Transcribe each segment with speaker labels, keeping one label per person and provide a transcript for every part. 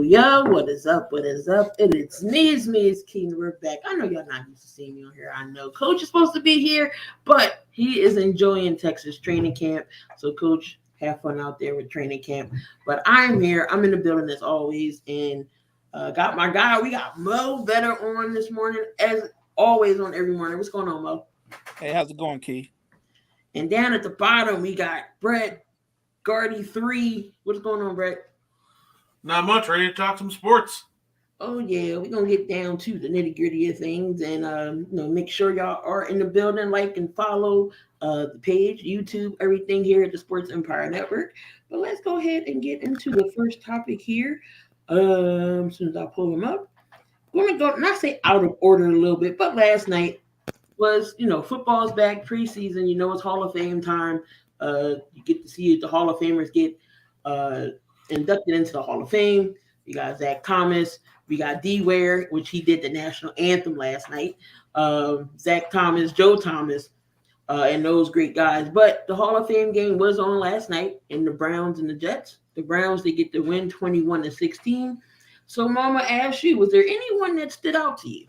Speaker 1: Yo, what is up? What is up? It's me, King. We're back. I know y'all not used to seeing me on here. I know Coach is supposed to be here, but he is enjoying Texas training camp. So, Coach, have fun out there with training camp. But I'm here. I'm in the building as always, and got my guy. We got Mo Better on this morning, as always on every morning. What's going on, Mo?
Speaker 2: Hey, how's it going, Key?
Speaker 1: And down at the bottom, we got Brett Gardy 3. What's going on, Brett?
Speaker 3: Not much. Ready to talk some sports.
Speaker 1: Oh yeah, we're gonna get down to the nitty gritty of things, and make sure y'all are in the building, like and follow the page, YouTube, everything here at the Sports Empire Network. But let's go ahead and get into the first topic here. As soon as I pull them up, we're gonna go not say out of order a little bit, but last night was football's back preseason. It's Hall of Fame time. You get to see the Hall of Famers get inducted into the Hall of Fame. We got Zach Thomas. We got D Ware, which he did the national anthem last night. Zach Thomas, Joe Thomas, and those great guys. But the Hall of Fame game was on last night in the Browns and the Jets. The Browns, they get the win 21-16. So, Mama asked you, was there anyone that stood out to you?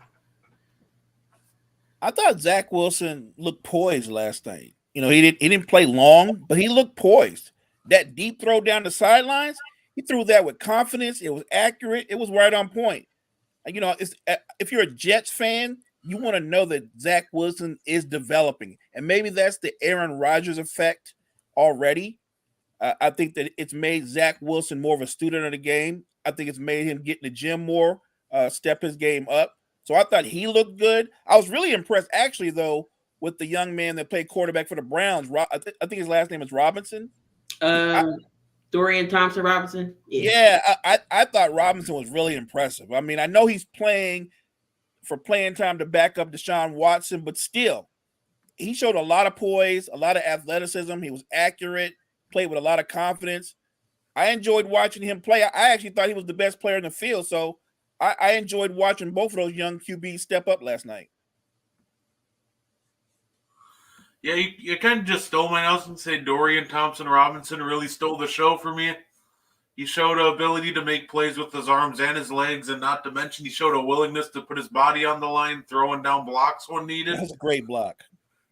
Speaker 2: I thought Zach Wilson looked poised last night. He didn't play long, but he looked poised. That deep throw down the sidelines, he threw that with confidence. It was accurate. It was right on point. If you're a Jets fan, you want to know that Zach Wilson is developing. And maybe that's the Aaron Rodgers effect already. I think that it's made Zach Wilson more of a student of the game. I think it's made him get in the gym more, step his game up. So I thought he looked good. I was really impressed, actually, though, with the young man that played quarterback for the Browns. I think his last name is Robinson.
Speaker 1: Dorian Thompson-Robinson.
Speaker 2: Yeah, I thought Robinson was really impressive. I mean, I know he's playing for playing time to back up Deshaun Watson, but still, he showed a lot of poise, a lot of athleticism. He was accurate, played with a lot of confidence. I enjoyed watching him play. I actually thought he was the best player in the field, so I enjoyed watching both of those young QBs step up last night.
Speaker 3: Yeah, you kind of just stole mine. I was going to say Dorian Thompson-Robinson really stole the show for me. He showed an ability to make plays with his arms and his legs, and not to mention he showed a willingness to put his body on the line, throwing down blocks when needed.
Speaker 2: That was a great block.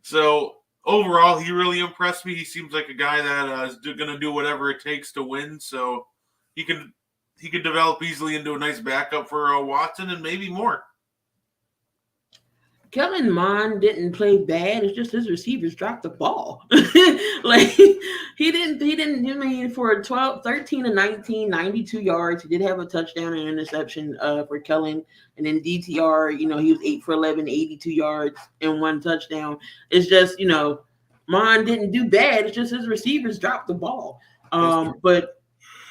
Speaker 3: So, overall, he really impressed me. He seems like a guy that is going to do whatever it takes to win, so he could develop easily into a nice backup for Watson and maybe more.
Speaker 1: Kellen Mond didn't play bad. It's just his receivers dropped the ball. Like he didn't. I mean, for 13 to 19, 92 yards. He did have a touchdown and interception for Kellen, and then DTR. He was 8 for 11, 82 yards and 1 touchdown. It's just Mond didn't do bad. It's just his receivers dropped the ball. But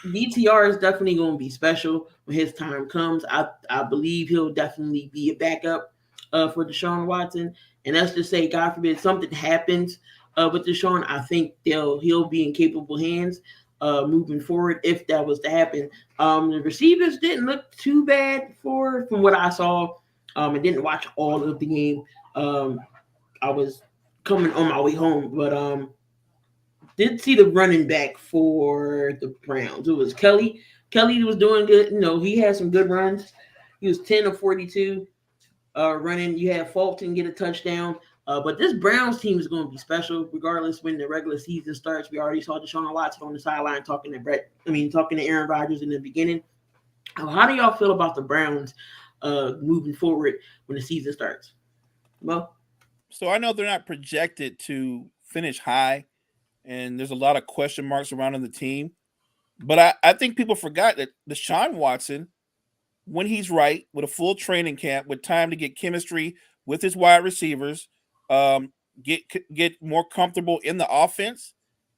Speaker 1: DTR is definitely going to be special when his time comes. I believe he'll definitely be a backup for Deshaun Watson. And that's to say, God forbid, something happens with Deshaun. I think he'll be in capable hands moving forward if that was to happen. The receivers didn't look too bad from what I saw. I didn't watch all of the game. I was coming on my way home, but did see the running back for the Browns. It was Kelly. Kelly was doing good. He had some good runs. He was 10 of 42 running. You had Fulton get a touchdown. But this Browns team is going to be special regardless when the regular season starts. We already saw Deshaun Watson on the sideline talking to Aaron Rodgers in the beginning. How do y'all feel about the Browns moving forward when the season starts? Well,
Speaker 2: so I know they're not projected to finish high, and there's a lot of question marks surrounding the team. But I think people forgot that Deshaun Watson, when he's right, with a full training camp, with time to get chemistry with his wide receivers, um, get more comfortable in the offense,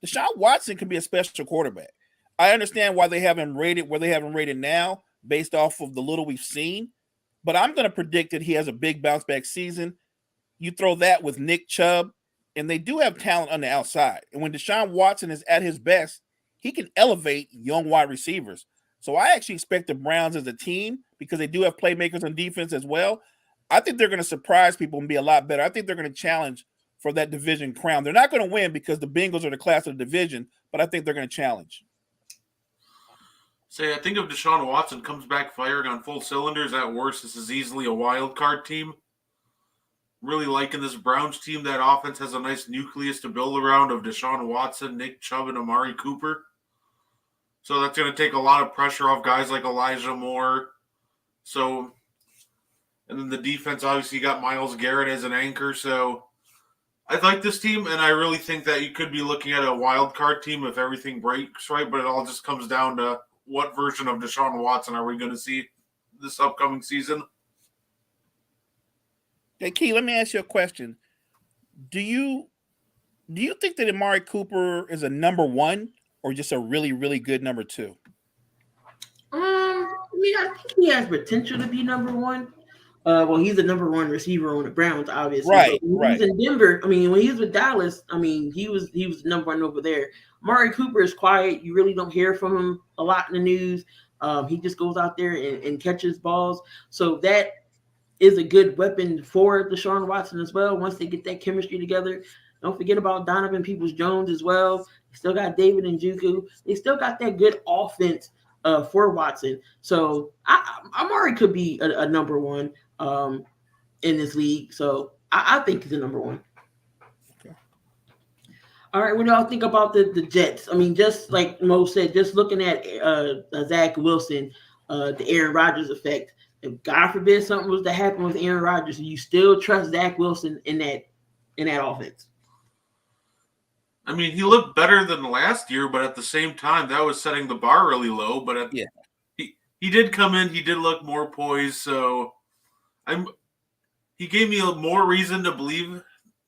Speaker 2: Deshaun Watson can be a special quarterback. I understand why they haven't rated where they haven't rated now based off of the little we've seen, but I'm going to predict that he has a big bounce back season. You throw that with Nick Chubb, and they do have talent on the outside. And when Deshaun Watson is at his best, he can elevate young wide receivers. So I actually expect the Browns as a team, because they do have playmakers on defense as well. I think they're going to surprise people and be a lot better. I think they're going to challenge for that division crown. They're not going to win because the Bengals are the class of the division, but I think they're going to challenge.
Speaker 3: Say, I think if Deshaun Watson comes back firing on full cylinders, at worst, this is easily a wild card team. Really liking this Browns team. That offense has a nice nucleus to build around of Deshaun Watson, Nick Chubb, and Amari Cooper. So that's going to take a lot of pressure off guys like Elijah Moore. So, and then the defense, obviously, you got Myles Garrett as an anchor. So I like this team, and I really think that you could be looking at a wild card team if everything breaks right. But it all just comes down to what version of Deshaun Watson are we going to see this upcoming season.
Speaker 2: Hey, Key, let me ask you a question. Do you think that Amari Cooper is a number one or just a really, really good number two?
Speaker 1: I mean, I think he has potential to be number one. Well, he's the number one receiver on the Browns, obviously.
Speaker 2: Right,
Speaker 1: But when
Speaker 2: right.
Speaker 1: he's in Denver, I mean, when he was with Dallas, I mean, he was number one over there. Amari Cooper is quiet. You really don't hear from him a lot in the news. He just goes out there and catches balls. So that is a good weapon for Deshaun Watson as well. Once they get that chemistry together, don't forget about Donovan Peoples-Jones as well. They still got David Njoku. They still got that good offense for Watson. So Amari could be a number one in this league. So I think he's a number one.
Speaker 2: Okay.
Speaker 1: All right, what do y'all think about the Jets? I mean, just like Mo said, just looking at Zach Wilson, the Aaron Rodgers effect. If God forbid something was to happen with Aaron Rodgers, you still trust Zach Wilson in that offense?
Speaker 3: I mean, he looked better than last year, but at the same time, that was setting the bar really low. But
Speaker 2: Yeah.
Speaker 3: he did come in. He did look more poised. So he gave me more reason to believe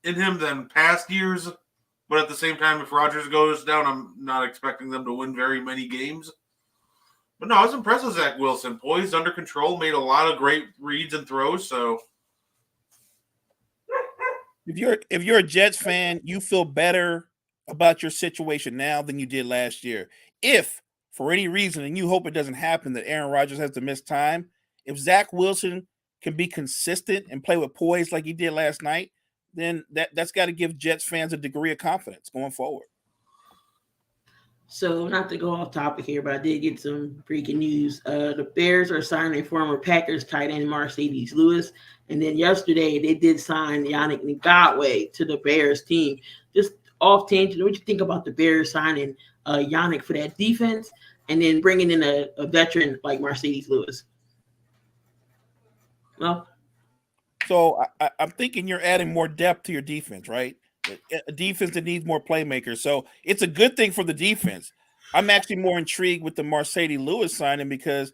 Speaker 3: in him than past years. But at the same time, if Rodgers goes down, I'm not expecting them to win very many games. But no, I was impressed with Zach Wilson. Poised, under control, made a lot of great reads and throws. So
Speaker 2: If you're a Jets fan, you feel better about your situation now than you did last year. If for any reason, and you hope it doesn't happen, that Aaron Rodgers has to miss time, if Zach Wilson can be consistent and play with poise like he did last night, then that's got to give Jets fans a degree of confidence going forward.
Speaker 1: So, not to go off topic here, but I did get some freaking news. The Bears are signing former Packers tight end Mercedes Lewis. And then yesterday, they did sign Yannick Ngakoue to the Bears team. Just off tangent, what do you think about the Bears signing Yannick for that defense and then bringing in a veteran like Mercedes Lewis? Well,
Speaker 2: so I'm thinking you're adding more depth to your defense, right? A defense that needs more playmakers. So it's a good thing for the defense. I'm actually more intrigued with the Mercedes Lewis signing because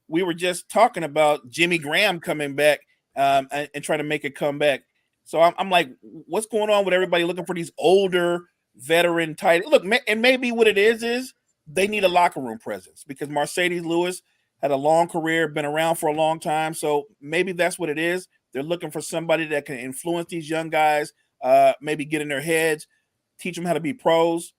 Speaker 2: we were just talking about Jimmy Graham coming back and trying to make a comeback. So I'm like, what's going on with everybody looking for these older veteran tight? Look, and maybe what it is they need a locker room presence because Mercedes Lewis had a long career, been around for a long time. So maybe that's what it is. They're looking for somebody that can influence these young guys. Maybe get in their heads, teach them how to be pros.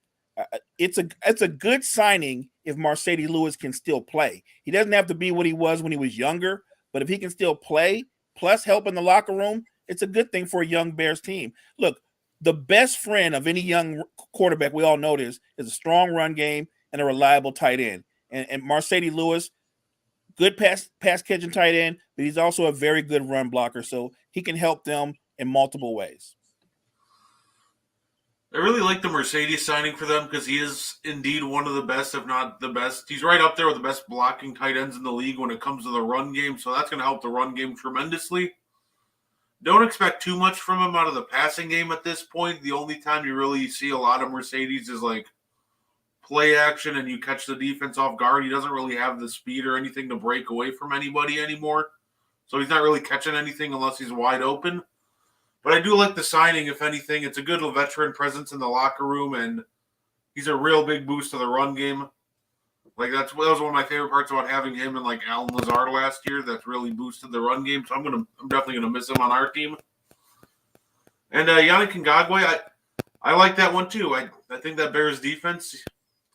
Speaker 2: It's a good signing if Mercedes Lewis can still play. He doesn't have to be what he was when he was younger, but if he can still play, plus help in the locker room, it's a good thing for a young Bears team. Look, the best friend of any young quarterback, we all know this, is a strong run game and a reliable tight end. And Mercedes Lewis, good pass catching tight end, but he's also a very good run blocker, so he can help them in multiple ways.
Speaker 3: I really like the Mercedes signing for them because he is indeed one of the best, if not the best. He's right up there with the best blocking tight ends in the league when it comes to the run game, so that's going to help the run game tremendously. Don't expect too much from him out of the passing game at this point. The only time you really see a lot of Mercedes is like play action and you catch the defense off guard. He doesn't really have the speed or anything to break away from anybody anymore. So he's not really catching anything unless he's wide open. But I do like the signing, if anything. It's a good veteran presence in the locker room, and he's a real big boost to the run game. Like that was one of my favorite parts about having him and like Alan Lazard last year. That's really boosted the run game. So I'm definitely gonna miss him on our team. And Yannick Ngakoue, I like that one too. I think that Bears defense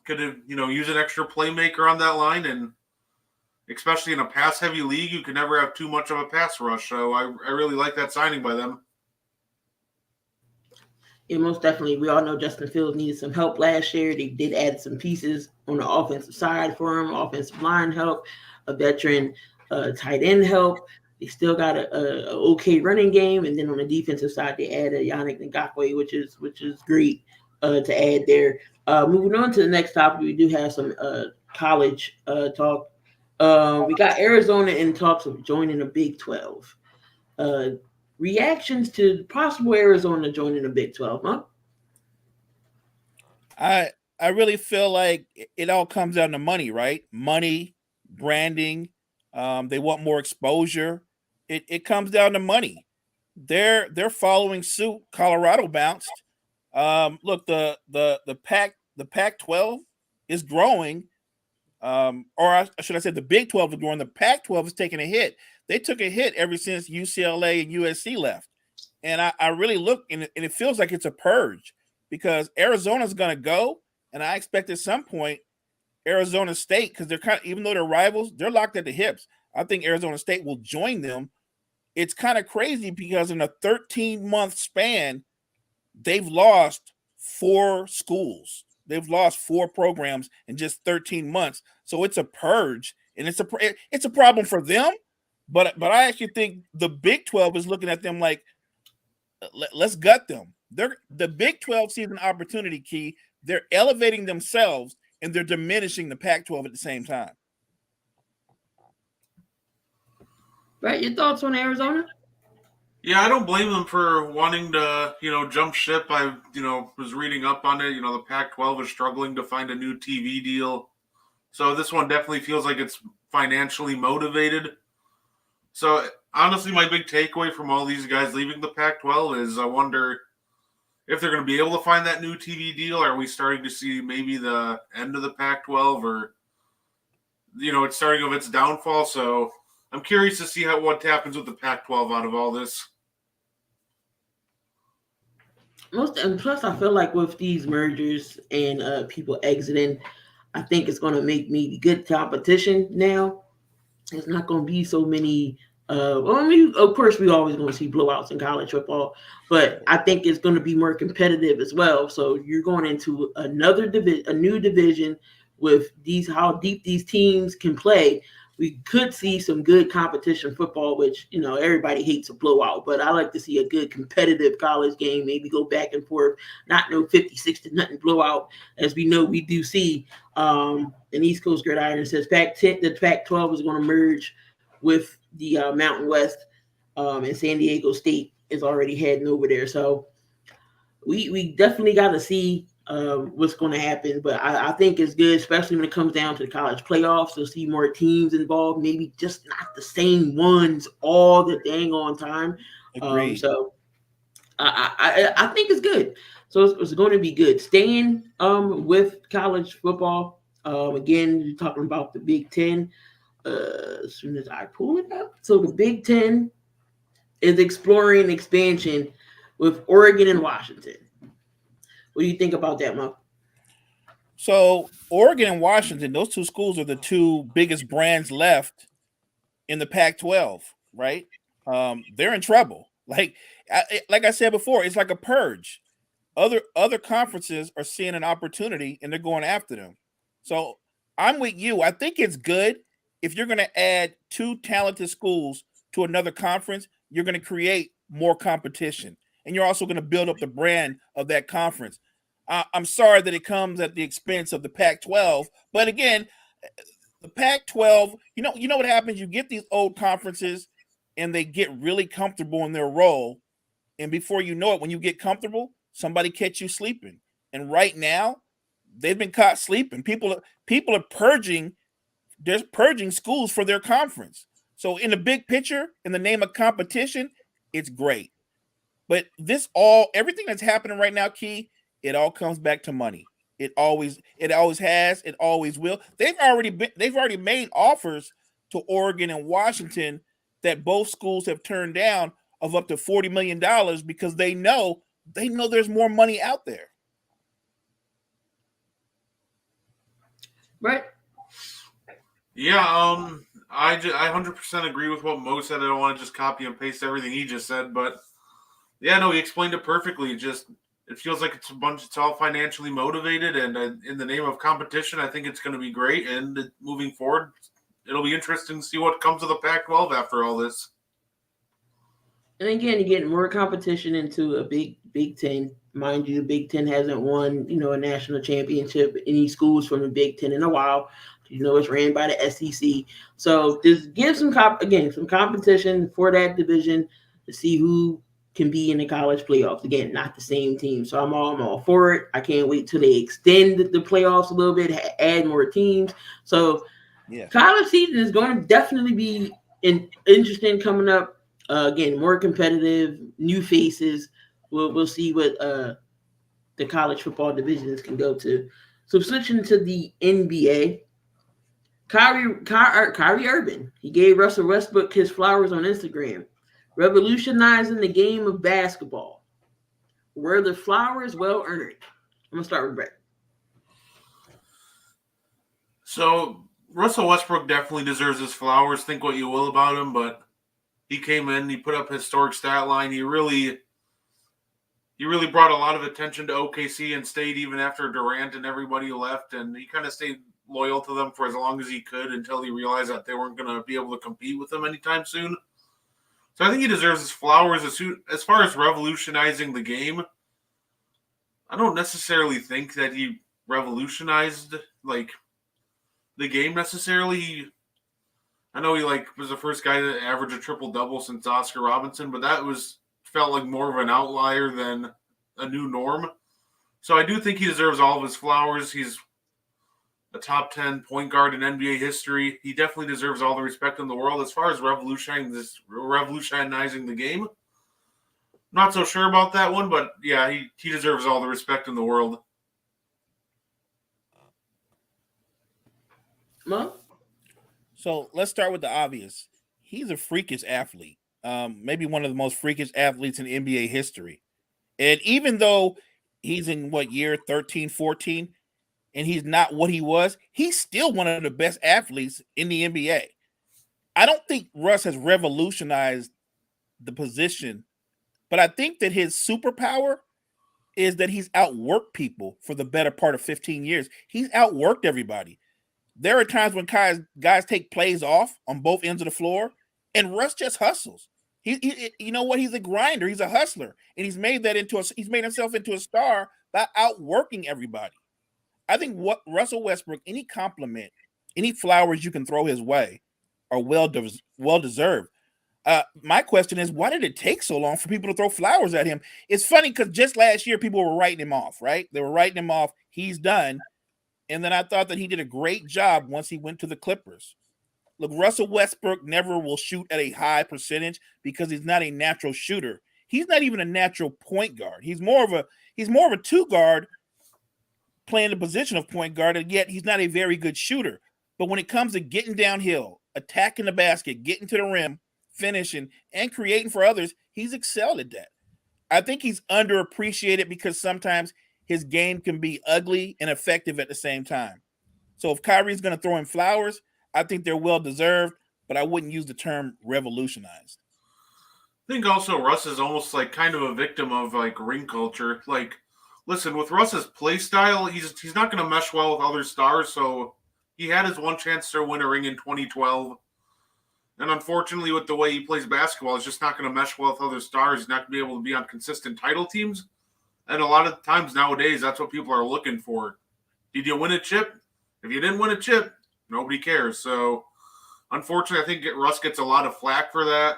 Speaker 3: could have use an extra playmaker on that line, and especially in a pass heavy league, you can never have too much of a pass rush. So I really like that signing by them.
Speaker 1: Yeah, most definitely. We all know Justin Fields needed some help last year. They did add some pieces on the offensive side for him, offensive line help, a veteran tight end help. They still got a okay running game, and then on the defensive side, they added Yannick Ngakoue, which is great to add there. Moving on to the next topic, we do have some college talk. We got Arizona in talks of joining the Big 12. Reactions to possible Arizona joining the Big 12, huh?
Speaker 2: I really feel like it all comes down to money, right? Money, branding. They want more exposure. It comes down to money. They're following suit. Colorado bounced. Look, the Pac-12 is growing. Or should I say the Big 12 is growing. The Pac-12 is taking a hit. They took a hit ever since UCLA and USC left. And I really look, and it feels like it's a purge because Arizona's going to go, and I expect at some point Arizona State, because they're kind of, even though they're rivals, they're locked at the hips. I think Arizona State will join them. It's kind of crazy because in a 13-month span, they've lost 4 schools. They've lost 4 programs in just 13 months. So it's a purge, and it's a problem for them. But I actually think the Big 12 is looking at them like, let's gut them. The Big 12 sees an opportunity, Key. They're elevating themselves, and they're diminishing the Pac-12 at the same time.
Speaker 1: Right, your thoughts on Arizona?
Speaker 3: Yeah, I don't blame them for wanting to, jump ship. I, was reading up on it. The Pac-12 is struggling to find a new TV deal. So this one definitely feels like it's financially motivated. So honestly, my big takeaway from all these guys leaving the Pac-12 is I wonder if they're going to be able to find that new TV deal. Are we starting to see maybe the end of the Pac-12 or, it's starting of its downfall? So I'm curious to see what happens with the Pac-12 out of all this.
Speaker 1: And plus, I feel like with these mergers and people exiting, I think it's going to make maybe good competition now. There's not going to be so many. Of course, we always going to see blowouts in college football, but I think it's going to be more competitive as well. So you're going into a new division with how deep these teams can play. We could see some good competition football, which everybody hates a blowout, but I like to see a good competitive college game. Maybe go back and forth, not no 56-0 blowout, as we know we do see. An East Coast Gridiron says the Pac-12 is going to merge with the Mountain West, and San Diego State is already heading over there. So we definitely got to see what's going to happen. But I think it's good, especially when it comes down to the college playoffs, to see more teams involved, maybe just not the same ones all the dang on time. So I think it's good. So it's going to be good. Staying with college football, again, you're talking about the Big Ten. As soon as I pull it up. So the Big Ten is exploring expansion with Oregon and Washington. What do you think about that, Mo?
Speaker 2: So Oregon and Washington, those 2 schools are the 2 biggest brands left in the Pac-12, right? They're in trouble. Like I said before, it's like a purge. Other conferences are seeing an opportunity and they're going after them. So I'm with you. I think it's good. If you're going to add 2 talented schools to another conference, you're going to create more competition. And you're also going to build up the brand of that conference. I'm sorry that it comes at the expense of the Pac-12. But again, the Pac-12, you know what happens? You get these old conferences and they get really comfortable in their role. And before you know it, when you get comfortable, somebody catch you sleeping. And right now, they've been caught sleeping. People are purging. They're purging schools for their conference. So in the big picture, in the name of competition, it's great. But everything that's happening right now, Key, it all comes back to money. It always has, it always will. They've already made offers to Oregon and Washington that both schools have turned down of up to $40 million because they know there's more money out there.
Speaker 1: Right.
Speaker 3: Yeah, I 100% agree with what Mo said. I don't want to just copy and paste everything he just said, but yeah, no, he explained it perfectly. It feels like it's all financially motivated, and in the name of competition, I think it's going to be great. And moving forward, it'll be interesting to see what comes of the Pac-12 after all this.
Speaker 1: And again, you're getting more competition into a Big Ten. Mind you, the Big Ten hasn't won, a national championship any schools from the Big Ten in a while. It's ran by the SEC. So just give some competition for that division to see who can be in the college playoffs. Again, not the same team. So I'm all for it. I can't wait till they extend the playoffs a little bit, add more teams. So college season is going to definitely be interesting coming up. Again, more competitive, new faces. We'll see what the college football divisions can go to. So switching to the NBA, Kyrie Irving, he gave Russell Westbrook his flowers on Instagram, revolutionizing the game of basketball. Were the flowers well earned? I'm gonna start with Brett.
Speaker 3: So Russell Westbrook definitely deserves his flowers. Think what you will about him, but he came in, he put up a historic stat line. He really brought a lot of attention to OKC and stayed even after Durant and everybody left, and he kind of stayed loyal to them for as long as he could until he realized that they weren't going to be able to compete with him anytime soon. So I think he deserves his flowers. As far as revolutionizing the game, I don't necessarily think that he revolutionized the game necessarily. I know he was the first guy to average a triple-double since Oscar Robinson, but that felt like more of an outlier than a new norm. So I do think he deserves all of his flowers. He's a top 10 point guard in NBA history. He definitely deserves all the respect in the world. As far as revolutionizing the game, not so sure about that one, but yeah, he deserves all the respect in the world.
Speaker 1: Mo?
Speaker 2: So let's start with the obvious. He's a freakish athlete. Maybe one of the most freakish athletes in NBA history. And even though he's in year 13, 14, and he's not what he was, he's still one of the best athletes in the NBA. I don't think Russ has revolutionized the position, but I think that his superpower is that he's outworked people for the better part of 15 years. He's outworked everybody. There are times when guys take plays off on both ends of the floor, and Russ just hustles. He you know what? He's a grinder. He's a hustler, and he's made himself into a star by outworking everybody. I think what Russell Westbrook, any compliment, any flowers you can throw his way, are well deserved. My question is, why did it take so long for people to throw flowers at him? It's funny because just last year people were writing him off, right? They were writing him off. He's done. And then I thought that he did a great job once he went to the Clippers. Look, Russell Westbrook never will shoot at a high percentage because he's not a natural shooter. He's not even a natural point guard. He's more of a two guard playing the position of point guard, and yet he's not a very good shooter. But when it comes to getting downhill, attacking the basket, getting to the rim, finishing, and creating for others, he's excelled at that. I think he's underappreciated because sometimes his game can be ugly and effective at the same time. So if Kyrie's going to throw him flowers, I think they're well-deserved, but I wouldn't use the term revolutionized.
Speaker 3: I think also Russ is almost kind of a victim of ring culture. Listen, with Russ's play style, he's not going to mesh well with other stars, so he had his one chance to win a ring in 2012. And unfortunately, with the way he plays basketball, it's just not going to mesh well with other stars. He's not going to be able to be on consistent title teams. And a lot of times nowadays, that's what people are looking for. Did you win a chip? If you didn't win a chip, nobody cares. So, unfortunately, I think Russ gets a lot of flack for that.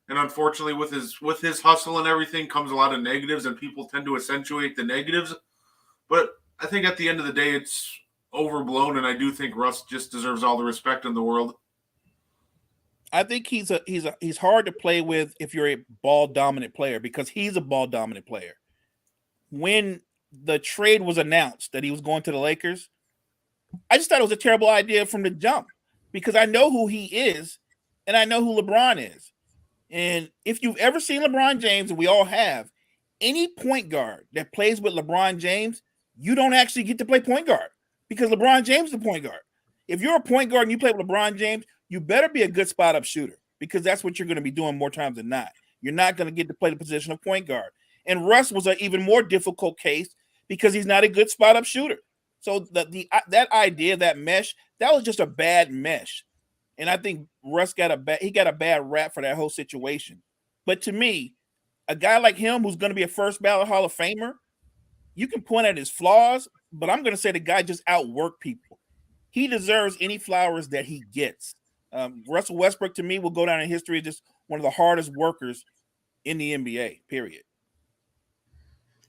Speaker 3: And unfortunately, with his hustle and everything comes a lot of negatives, and people tend to accentuate the negatives. But I think at the end of the day, it's overblown, and I do think Russ just deserves all the respect in the world.
Speaker 2: I think he's hard to play with if you're a ball dominant player because he's a ball dominant player. When the trade was announced that he was going to the Lakers, I just thought it was a terrible idea from the jump because I know who he is and I know who LeBron is. And if you've ever seen LeBron James, and we all have, any point guard that plays with LeBron James, you don't actually get to play point guard because LeBron James is the point guard. If you're a point guard and you play with LeBron James, you better be a good spot up shooter because that's what you're going to be doing more times than not. You're not going to get to play the position of point guard. And Russ was an even more difficult case because he's not a good spot up shooter. So that idea, that mesh, that was just a bad mesh. And I think Russ got a bad rap for that whole situation. But to me, a guy like him who's going to be a first ballot Hall of Famer, you can point at his flaws, but I'm going to say the guy just outworked people. He deserves any flowers that he gets. Russell Westbrook, to me, will go down in history as just one of the hardest workers in the NBA, period.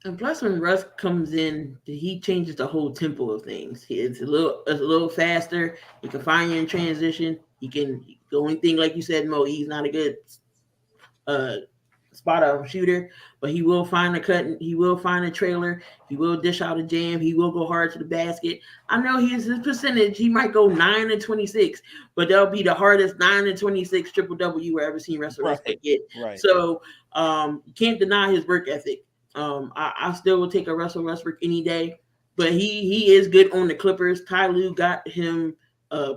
Speaker 1: And plus, when Russ comes in, he changes the whole tempo of things. It's a little faster. He can find you in transition. He can. The only thing, like you said, Mo, he's not a good spot up shooter, but he will find a cut. He will find a trailer. He will dish out a jam. He will go hard to the basket. I know his percentage. He might go 9-26, but that'll be the hardest 9-26 triple double you ever seen Russell Westbrook get.
Speaker 2: Right.
Speaker 1: So you can't deny his work ethic. I still will take a Russell Westbrook any day, but he is good on the Clippers. Ty Lue got him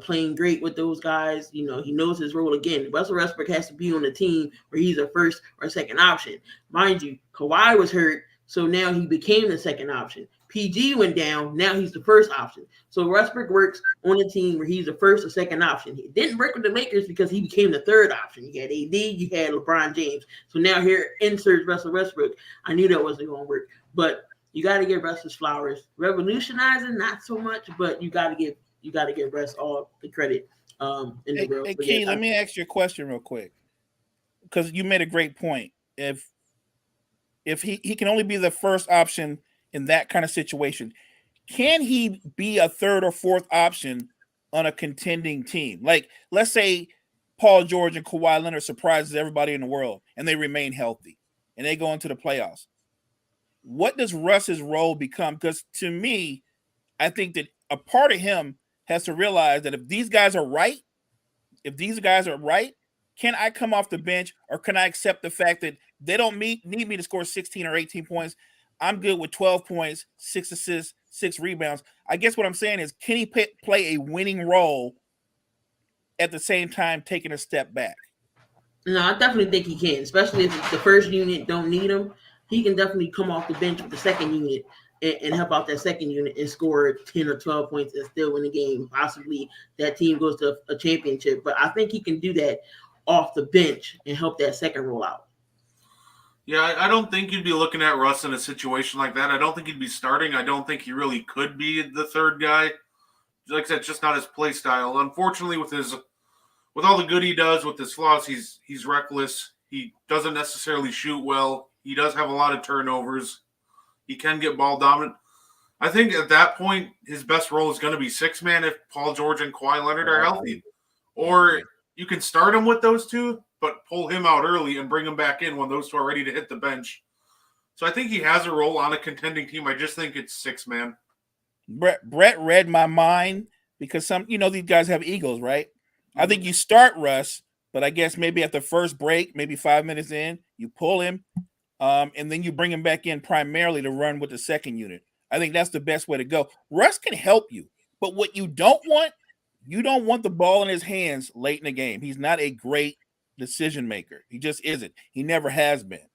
Speaker 1: playing great with those guys. You know, he knows his role again. Russell Westbrook has to be on the team where he's a first or second option. Mind you, Kawhi was hurt, so now he became the second option. PG went down, now he's the first option. So Westbrook works on a team where he's the first or second option. He didn't work with the Lakers because he became the third option. You had AD, you had LeBron James. So now here inserts Russell Westbrook. I knew that wasn't going to work, but you got to give Russ his flowers. Revolutionizing, not so much, but you got to give Russ all the credit in the world.
Speaker 2: Hey, Key, let me ask you a question real quick because you made a great point. If he can only be the first option in that kind of situation, can he be a third or fourth option on a contending team? Like, let's say Paul George and Kawhi Leonard surprises everybody in the world and they remain healthy and they go into the playoffs. What does Russ's role become? Because to me, I think that a part of him has to realize that if these guys are right, can I come off the bench or can I accept the fact that they don't need me to score 16 or 18 points? I'm good with 12 points, 6 assists, 6 rebounds. I guess what I'm saying is, can he play a winning role at the same time taking a step back?
Speaker 1: No, I definitely think he can, especially if the first unit don't need him. He can definitely come off the bench with the second unit and help out that second unit and score 10 or 12 points and still win the game. Possibly that team goes to a championship. But I think he can do that off the bench and help that second roll out.
Speaker 3: Yeah, I don't think you'd be looking at Russ in a situation like that. I don't think he'd be starting. I don't think he really could be the third guy. Like I said, it's just not his play style. Unfortunately, with all the good he does, with his flaws, he's reckless. He doesn't necessarily shoot well. He does have a lot of turnovers. He can get ball dominant. I think at that point, his best role is going to be six-man if Paul George and Kawhi Leonard are healthy. Or you can start him with those two, but pull him out early and bring him back in when those two are ready to hit the bench. So I think he has a role on a contending team. I just think it's six-man.
Speaker 2: Brett read my mind because these guys have egos, right? I think you start Russ, but I guess maybe at the first break, maybe 5 minutes in, you pull him, and then you bring him back in primarily to run with the second unit. I think that's the best way to go. Russ can help you, but what you don't want the ball in his hands late in the game. He's not a great decision maker. He just isn't. He never has been.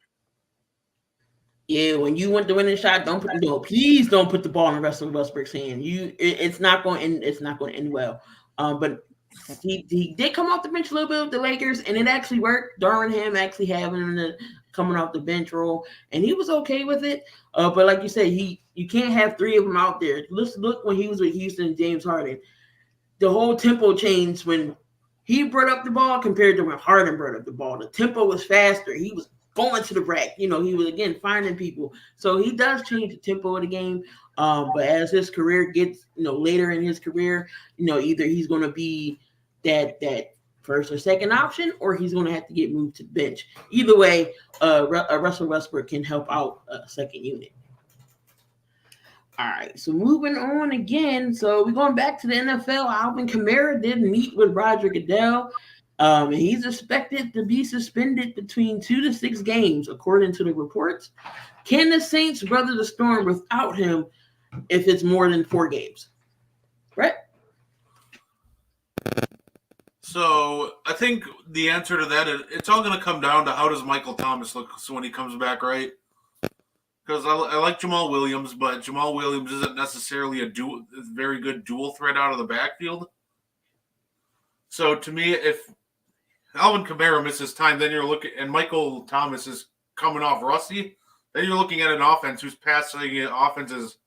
Speaker 1: Yeah, when you want the winning shot, please don't put the ball in Russell Westbrook's hand. It's not going to end well. But he did come off the bench a little bit with the Lakers, and it actually worked. Darwin Ham actually having him coming off the bench role, and he was okay with it. But like you said, you can't have three of them out there. Look when he was with Houston and James Harden. The whole tempo changed when he brought up the ball compared to when Harden brought up the ball. The tempo was faster. He was going to the rack. He was, again, finding people. So he does change the tempo of the game. But as his career gets, later in his career, either he's going to be that first or second option, or he's going to have to get moved to the bench. Either way, Russell Westbrook can help out a second unit. All right, so moving on again. So we're going back to the NFL. Alvin Kamara did meet with Roger Goodell. And he's expected to be suspended between 2 to 6 games, according to the reports. Can the Saints weather the storm without him if it's more than 4 games? Right?
Speaker 3: So I think the answer to that is it's all going to come down to how does Michael Thomas look when he comes back, right? Because I like Jamal Williams, but Jamal Williams isn't necessarily a very good dual threat out of the backfield. So to me, if Alvin Kamara misses time, then you're looking, and Michael Thomas is coming off rusty, then you're looking at an offense whose passing offense is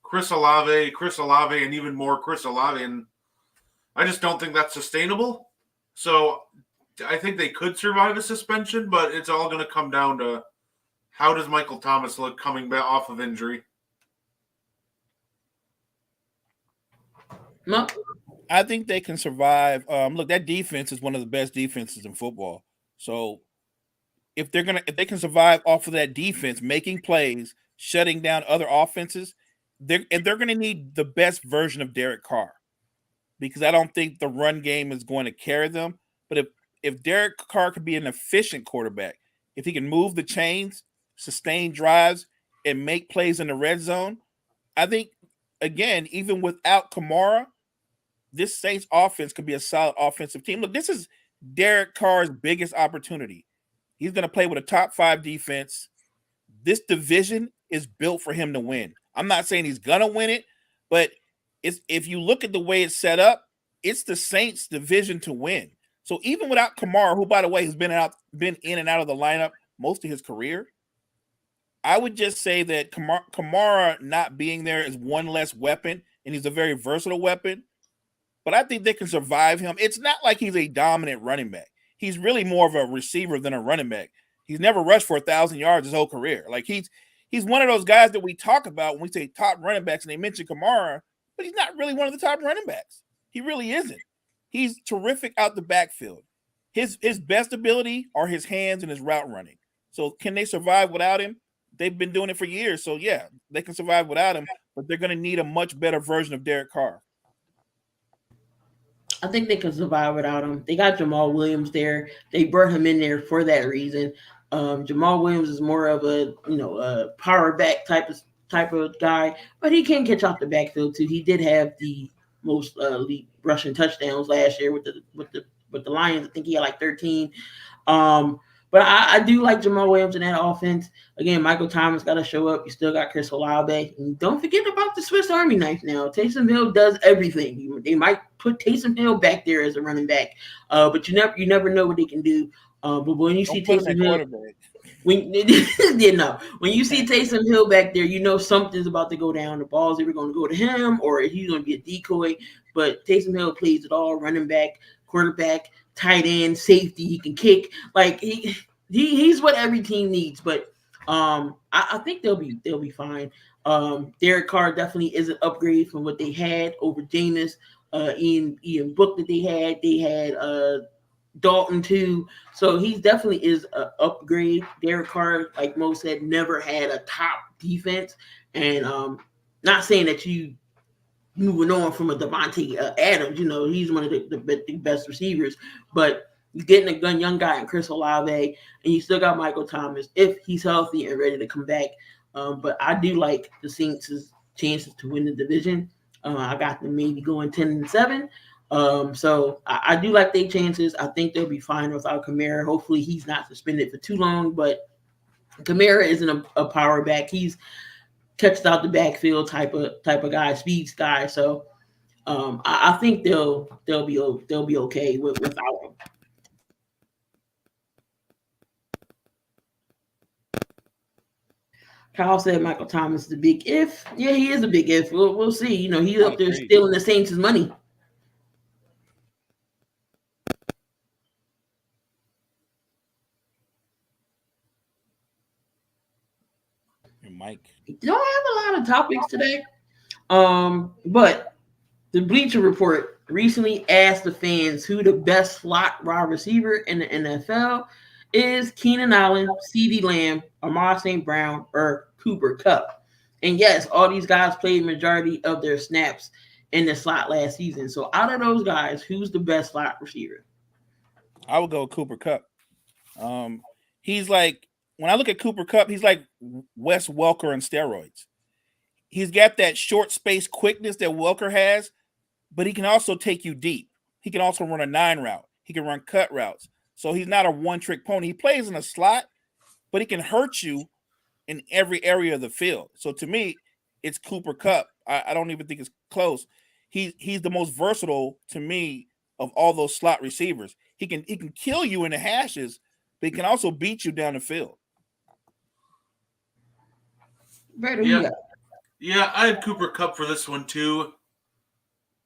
Speaker 3: Chris Olave, and even more Chris Olave, and I just don't think that's sustainable. So I think they could survive a suspension, but it's all going to come down to how does Michael Thomas look coming back off of injury?
Speaker 1: No.
Speaker 2: I think they can survive. Look, that defense is one of the best defenses in football. So if they can survive off of that defense, making plays, shutting down other offenses, they're going to need the best version of Derek Carr, because I don't think the run game is going to carry them. But if Derek Carr could be an efficient quarterback, if he can move the chains, sustain drives, and make plays in the red zone, I think, again, even without Kamara, this Saints offense could be a solid offensive team. Look, this is Derek Carr's biggest opportunity. He's going to play with a top 5 defense. This division is built for him to win. I'm not saying he's going to win it, but if you look at the way it's set up, it's the Saints division to win. So even without Kamara, who, by the way, has been in and out of the lineup most of his career, I would just say that Kamara not being there is one less weapon, and he's a very versatile weapon. But I think they can survive him. It's not like he's a dominant running back. He's really more of a receiver than a running back. He's never rushed for 1,000 yards his whole career. Like he's one of those guys that we talk about when we say top running backs, and they mention Kamara, but he's not really one of the top running backs. He really isn't. He's terrific out the backfield. His best ability are his hands and his route running. So can they survive without him? They've been doing it for years. So yeah, they can survive without him, but they're going to need a much better version of Derek Carr.
Speaker 1: I think they can survive without him. They got Jamal Williams there. They brought him in there for that reason. Jamal Williams is more of a power back type of guy, but he can catch off the backfield too. He did have the most lead rushing touchdowns last year with the Lions. I think he had like 13. But I do like Jamal Williams in that offense. Again, Michael Thomas got to show up. You still got Chris Olave. And don't forget about the Swiss Army knife now. Taysom Hill does everything. They might put Taysom Hill back there as a running back, but you never know what they can do. But when you see Taysom Hill, when you see Taysom Hill back there, you know something's about to go down. The ball's either going to go to him or he's going to be a decoy. But Taysom Hill plays it all: running back, quarterback, tight end, safety. He can kick. Like he's what every team needs. But I think they'll be fine. Derek Carr definitely is an upgrade from what they had over Jameis, Ian Book that they had. They had Dalton too. So he definitely is an upgrade. Derek Carr, like Mo said, never had a top defense. And not saying that you moving on from a Devontae Adams, he's one of the best receivers, but you're getting a young guy in Chris Olave, and you still got Michael Thomas if he's healthy and ready to come back. But I do like the Saints' chances to win the division. I got them maybe going 10-7. So I do like their chances. I think they'll be fine without Kamara. Hopefully he's not suspended for too long, but Kamara isn't a power back. He's catches out the backfield type of guy, speeds guy. So I think they'll be okay without him. Kyle said Michael Thomas is a big if. Yeah, he is a big if. We'll see. He's up there stealing the Saints' money.
Speaker 2: And Mike.
Speaker 1: Don't have a lot of topics today. But the Bleacher Report recently asked the fans who the best slot wide receiver in the NFL is: Keenan Allen, CeeDee Lamb, Amar St. Brown, or Cooper Cup. And yes, all these guys played majority of their snaps in the slot last season. So out of those guys, who's the best slot receiver?
Speaker 2: I would go Cooper Cup. Um, he's like when I look at Cooper Cup, he's like Wes Welker on steroids. He's got that short space quickness that Welker has, but he can also take you deep. He can also run a 9 route. He can run cut routes. So he's not a one-trick pony. He plays in a slot, but he can hurt you in every area of the field. So to me, it's Cooper Cup. I don't even think it's close. He's the most versatile to me of all those slot receivers. He can kill you in the hashes, but he can also beat you down the field.
Speaker 1: Brad, who
Speaker 3: Yeah.
Speaker 1: you got?
Speaker 3: Yeah, I had Cooper Cup for this one too.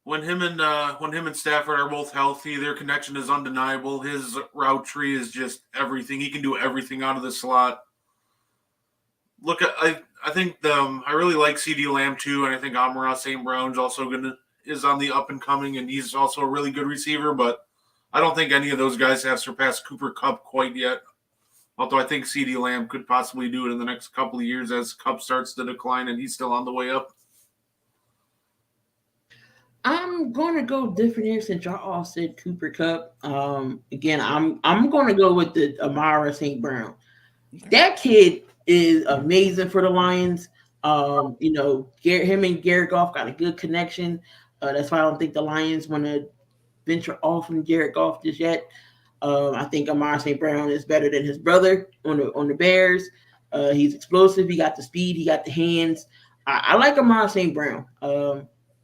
Speaker 3: When him and Stafford are both healthy, their connection is undeniable. His route tree is just everything. He can do everything out of the slot. Look, I think I really like CeeDee Lamb too, and I think Amara St. Brown's also is on the up and coming, and he's also a really good receiver. But I don't think any of those guys have surpassed Cooper Cup quite yet. Although I think CeeDee Lamb could possibly do it in the next couple of years as Cup starts to decline and he's still on the way up.
Speaker 1: I'm going to go different here since y'all all said Cooper Cup. Again, I'm going to go with the Amara St. Brown. That kid is amazing for the Lions. Him and Garrett Goff got a good connection. That's why I don't think the Lions want to venture off from Jared Goff just yet. I think Amar St. Brown is better than his brother on the Bears. He's explosive. He got the speed. He got the hands. I like Amar St. Brown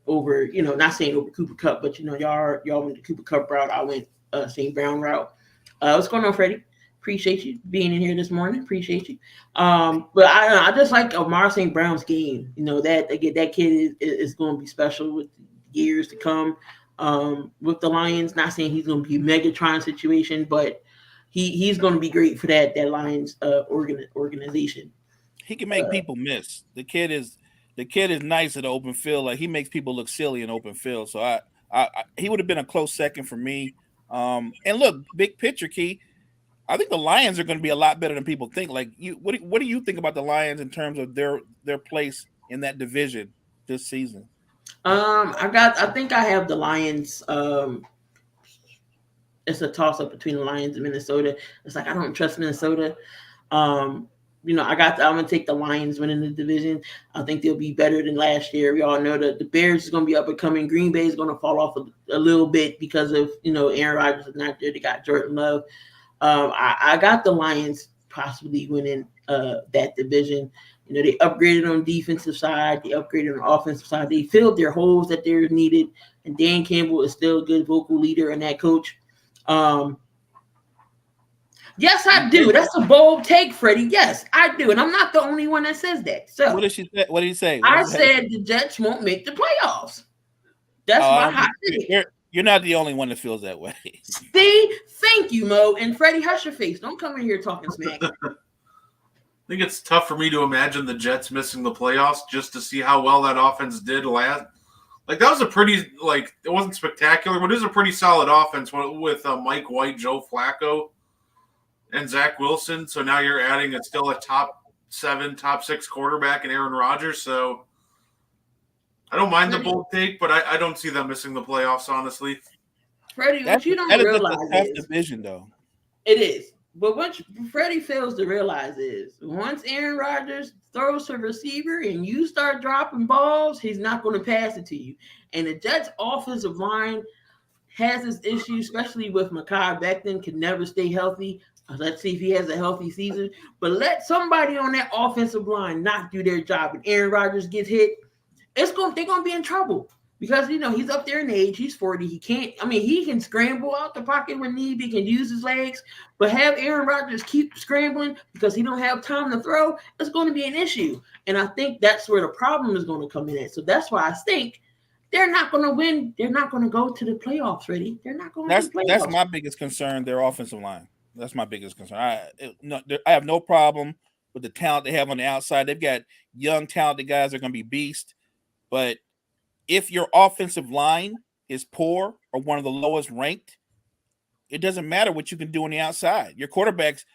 Speaker 1: over, not saying over Cooper Cup, but y'all went the Cooper Cup route. I went St. Brown route. What's going on, Freddie? Appreciate you being in here this morning. Appreciate you. But I just like Amar St. Brown's game. That kid is going to be special with years to come. With the Lions, not saying he's going to be a Megatron situation, but he's going to be great for that Lions organization.
Speaker 2: He can make people miss. The kid is nice at the open field. Like he makes people look silly in open field. So I he would have been a close second for me. And look, big picture, Key. I think the Lions are going to be a lot better than people think. Like what do you think about the Lions in terms of their place in that division this season?
Speaker 1: I think I have the Lions. It's a toss up between the Lions and Minnesota. It's like I don't trust Minnesota. I'm gonna take the Lions winning the division. I think they'll be better than last year. We all know that the Bears is gonna be up and coming. Green Bay is gonna fall off a little bit because of Aaron Rodgers is not there. They got Jordan Love. I got the Lions possibly winning that division. They upgraded on defensive side. They upgraded on offensive side. They filled their holes that they're needed. And Dan Campbell is still a good vocal leader and that coach. Yes, I do. That's a bold take, Freddie. Yes, I do. And I'm not the only one that says that. So
Speaker 2: what did she say? What did he say?
Speaker 1: I said the Jets won't make the playoffs. That's my hot take.
Speaker 2: You're not the only one that feels that way.
Speaker 1: See, thank you, Mo. And Freddie, hush your face. Don't come in here talking smack.
Speaker 3: I think it's tough for me to imagine the Jets missing the playoffs just to see how well that offense did last. Like, that was a pretty, it wasn't spectacular, but it was a pretty solid offense with Mike White, Joe Flacco, and Zach Wilson. So now you're adding still a top 7, top 6 quarterback in Aaron Rodgers. So I don't mind the bold take, but I don't see them missing the playoffs, honestly.
Speaker 1: Freddie, what you don't realize
Speaker 2: is division, though.
Speaker 1: It is. But what Freddie fails to realize is once Aaron Rodgers throws to a receiver and you start dropping balls, he's not going to pass it to you. And the Jets' offensive line has this issue, especially with Mekhi Becton, can never stay healthy. Let's see if he has a healthy season. But let somebody on that offensive line not do their job and Aaron Rodgers gets hit, they're going to be in trouble. Because, he's up there in age. He's 40. He can scramble out the pocket when need be. He can use his legs. But have Aaron Rodgers keep scrambling because he don't have time to throw, it's going to be an issue. And I think that's where the problem is going to come in at. So that's why I think they're not going to win. They're not going to go to the playoffs, Ready? They're not going to the playoffs.
Speaker 2: That's my biggest concern, their offensive line. That's my biggest concern. I have no problem with the talent they have on the outside. They've got young, talented guys that are going to be beasts. But if your offensive line is poor or one of the lowest ranked, it doesn't matter what you can do on the outside. Your quarterback's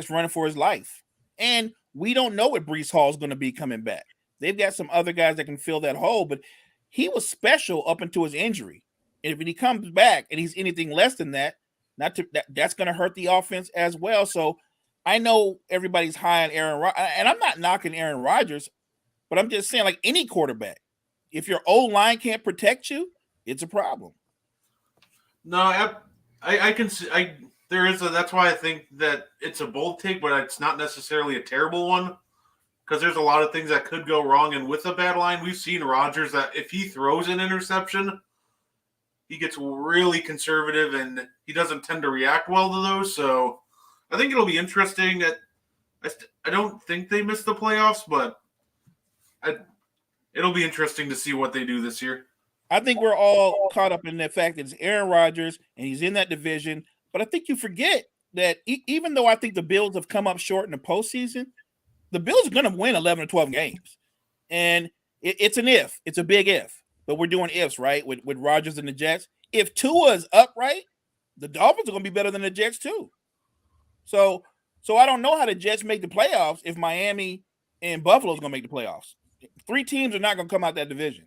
Speaker 2: running for his life. And we don't know what Breece Hall is going to be coming back. They've got some other guys that can fill that hole, but he was special up until his injury. And if he comes back and he's anything less than that, that's going to hurt the offense as well. So I know everybody's high on Aaron Rodgers, and I'm not knocking Aaron Rodgers, but I'm just saying, like any quarterback, if your O-line can't protect you, it's a problem.
Speaker 3: No, I can see. That's why I think that it's a bold take, but it's not necessarily a terrible one because there's a lot of things that could go wrong. And with a bad line, we've seen Rodgers that if he throws an interception, he gets really conservative and he doesn't tend to react well to those. So I think it'll be interesting. I don't think they missed the playoffs, but it'll be interesting to see what they do this year.
Speaker 2: I think we're all caught up in the fact that it's Aaron Rodgers and he's in that division. But I think you forget that even though I think the Bills have come up short in the postseason, the Bills are going to win 11 or 12 games. And it's an if. It's a big if. But we're doing ifs, right, with Rodgers and the Jets. If Tua is upright, the Dolphins are going to be better than the Jets too. So I don't know how the Jets make the playoffs if Miami and Buffalo is going to make the playoffs. 3 teams are not going to come out that division.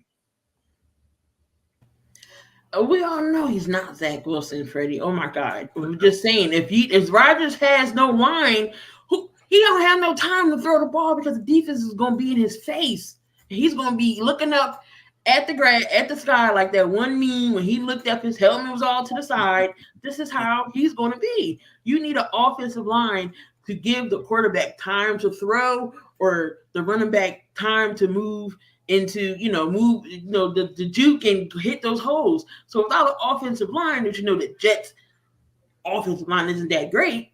Speaker 1: We all know he's not Zach Wilson, Freddie. Oh my God! I'm just saying, if Rodgers has no line, he don't have no time to throw the ball because the defense is going to be in his face. He's going to be looking up at the sky like that one meme when he looked up, his helmet was all to the side. This is how he's going to be. You need an offensive line to give the quarterback time to throw or the running back time to move into, the juke and hit those holes. So without an offensive line, that the Jets' offensive line isn't that great.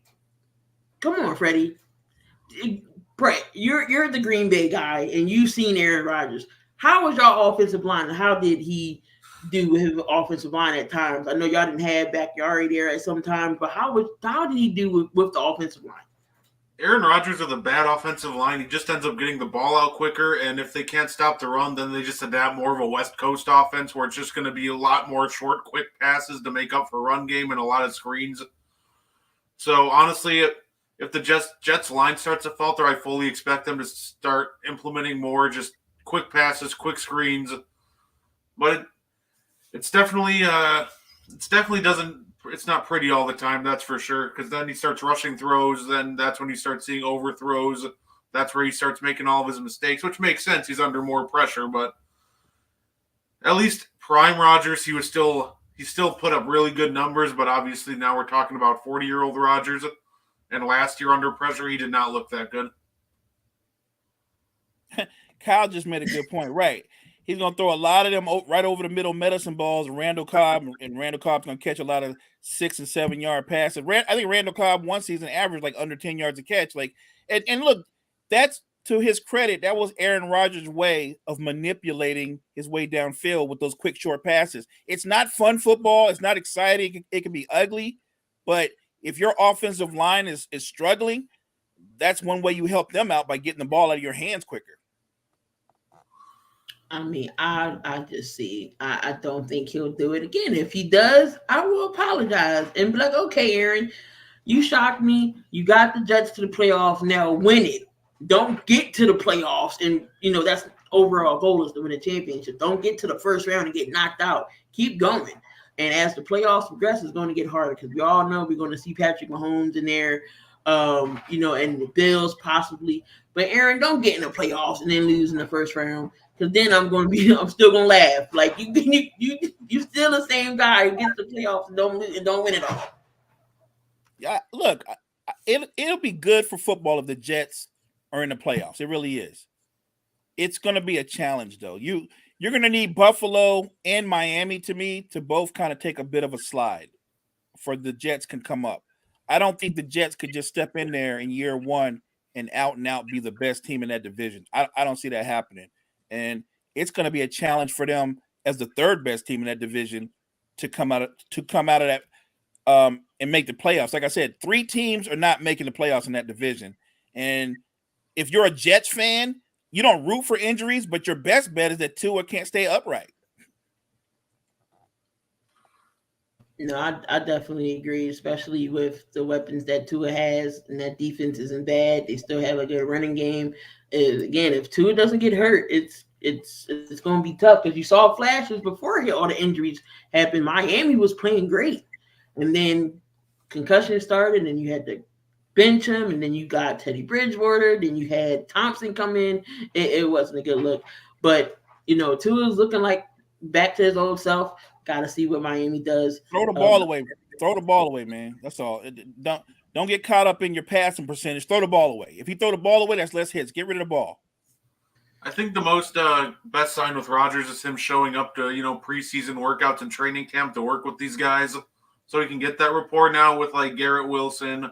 Speaker 1: Come on, Freddie. Brett, you're the Green Bay guy, and you've seen Aaron Rodgers. How was y'all offensive line? How did he do with his offensive line at times? I know y'all didn't have Bakhtiari there at some times, but how did he do with the offensive line?
Speaker 3: Aaron Rodgers with a bad offensive line, he just ends up getting the ball out quicker, and if they can't stop the run, then they just adapt more of a West Coast offense where it's just going to be a lot more short, quick passes to make up for run game and a lot of screens. So, honestly, if the Jets line starts to falter, I fully expect them to start implementing more just quick passes, quick screens. But it's definitely it's not pretty all the time, that's for sure, because then he starts rushing throws, then that's when you start seeing overthrows. That's where he starts making all of his mistakes, which makes sense. He's under more pressure, but at least prime Rodgers, he still put up really good numbers, but obviously now we're talking about 40-year-old Rodgers, and last year under pressure, he did not look that good.
Speaker 2: Kyle just made a good point, right? He's going to throw a lot of them right over the middle medicine balls, and Randall Cobb's going to catch a lot of 6 and 7 yard passes. I think Randall Cobb one season averaged like under 10 yards a catch. And look, that's to his credit. That was Aaron Rodgers' way of manipulating his way downfield with those quick short passes. It's not fun football. It's not exciting. It can be ugly, but if your offensive line is struggling, that's one way you help them out by getting the ball out of your hands quicker.
Speaker 1: I mean, I just see. I don't think he'll do it again. If he does, I will apologize and be like, okay, Aaron, you shocked me. You got the Jets to the playoffs. Now win it. Don't get to the playoffs, and that's overall goal is to win a championship. Don't get to the first round and get knocked out. Keep going. And as the playoffs progress, it's going to get harder because we all know we're going to see Patrick Mahomes in there, and the Bills possibly. But Aaron, don't get in the playoffs and then lose in the first round. Because then I'm still gonna laugh. Like you still the same guy who gets the playoffs and don't win it all.
Speaker 2: Yeah, look, it'll be good for football if the Jets are in the playoffs. It really is. It's gonna be a challenge though. You're gonna need Buffalo and Miami to both kind of take a bit of a slide for the Jets can come up. I don't think the Jets could just step in there in year one and out be the best team in that division. I don't see that happening. And it's going to be a challenge for them as the third best team in that division to come out of that and make the playoffs. Like I said, 3 teams are not making the playoffs in that division. And if you're a Jets fan, you don't root for injuries, but your best bet is that Tua can't stay upright.
Speaker 1: No, I definitely agree, especially with the weapons that Tua has, and that defense isn't bad. They still have a good running game. Again, if Tua doesn't get hurt, it's going to be tough because you saw flashes before all the injuries happened. Miami was playing great, and then concussion started, and you had to bench him, and then you got Teddy Bridgewater, then you had Thompson come in. It wasn't a good look, but Tua's looking like back to his old self. Got to see what Miami does.
Speaker 2: Throw the ball away. Throw the ball away, man. That's all. Don't get caught up in your passing percentage. Throw the ball away. If you throw the ball away, that's less hits. Get rid of the ball.
Speaker 3: I think the most best sign with Rodgers is him showing up to preseason workouts and training camp to work with these guys, so he can get that rapport now with like Garrett Wilson.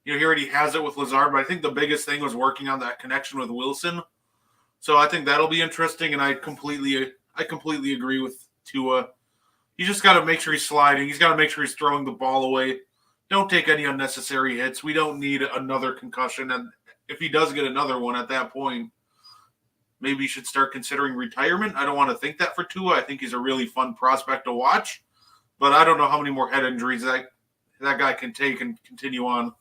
Speaker 3: He already has it with Lazard, but I think the biggest thing was working on that connection with Wilson. So I think that'll be interesting, and I completely agree with Tua. He just got to make sure he's sliding. He's got to make sure he's throwing the ball away. Don't take any unnecessary hits. We don't need another concussion, and if he does get another one at that point, maybe he should start considering retirement. I don't want to think that for Tua. I think he's a really fun prospect to watch, but I don't know how many more head injuries that guy can take and continue on.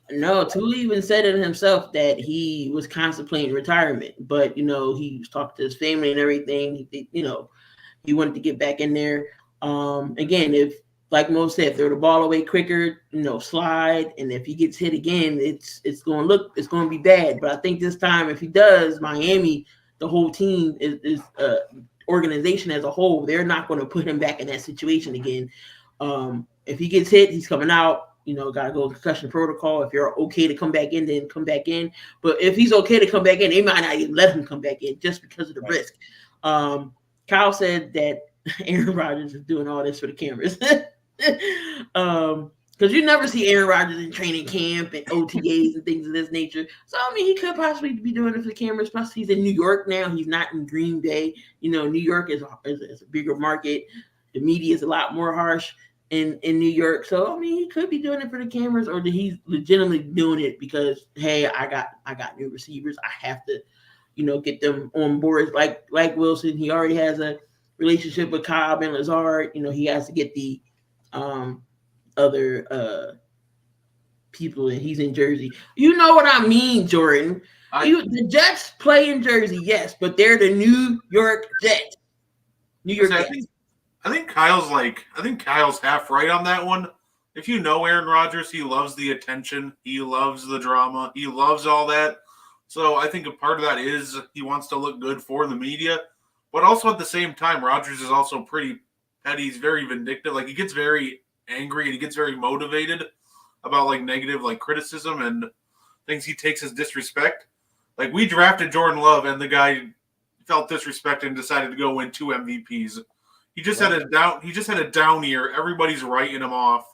Speaker 1: No, Tua even said it himself that he was contemplating retirement, but he was talking to his family and everything. He wanted to get back in there. Again, if like Mo said, throw the ball away quicker, slide, and if he gets hit again, it's going to be bad. But I think this time, if he does, Miami, the whole team is organization as a whole, they're not going to put him back in that situation again. If he gets hit, he's coming out. Got to go concussion protocol. If you're okay to come back in, then come back in. But if he's okay to come back in, they might not even let him come back in just because of the risk. Kyle said that Aaron Rodgers is doing all this for the cameras. Because you never see Aaron Rodgers in training camp and OTAs and things of this nature. So, he could possibly be doing it for the cameras. Plus, he's in New York now. He's not in Green Bay. New York is a bigger market. The media is a lot more harsh in New York. So, he could be doing it for the cameras, or he's legitimately doing it because, hey, I got new receivers. I have to, get them on board. Like Wilson, he already has a relationship with Cobb and Lazard. He has to get the other people, and he's in Jersey. You know what I mean, Jordan. The Jets play in Jersey, yes, but they're the New York Jets. New York Jets.
Speaker 3: I think Kyle's half right on that one. If you know Aaron Rodgers, he loves the attention. He loves the drama. He loves all that. So I think a part of that is he wants to look good for the media. But also at the same time, Rodgers is also pretty petty. He's very vindictive. Like, he gets very angry and he gets very motivated about like negative like criticism and things he takes as disrespect. Like, we drafted Jordan Love and the guy felt disrespected and decided to go win 2 MVPs. He just had a down year. Everybody's writing him off.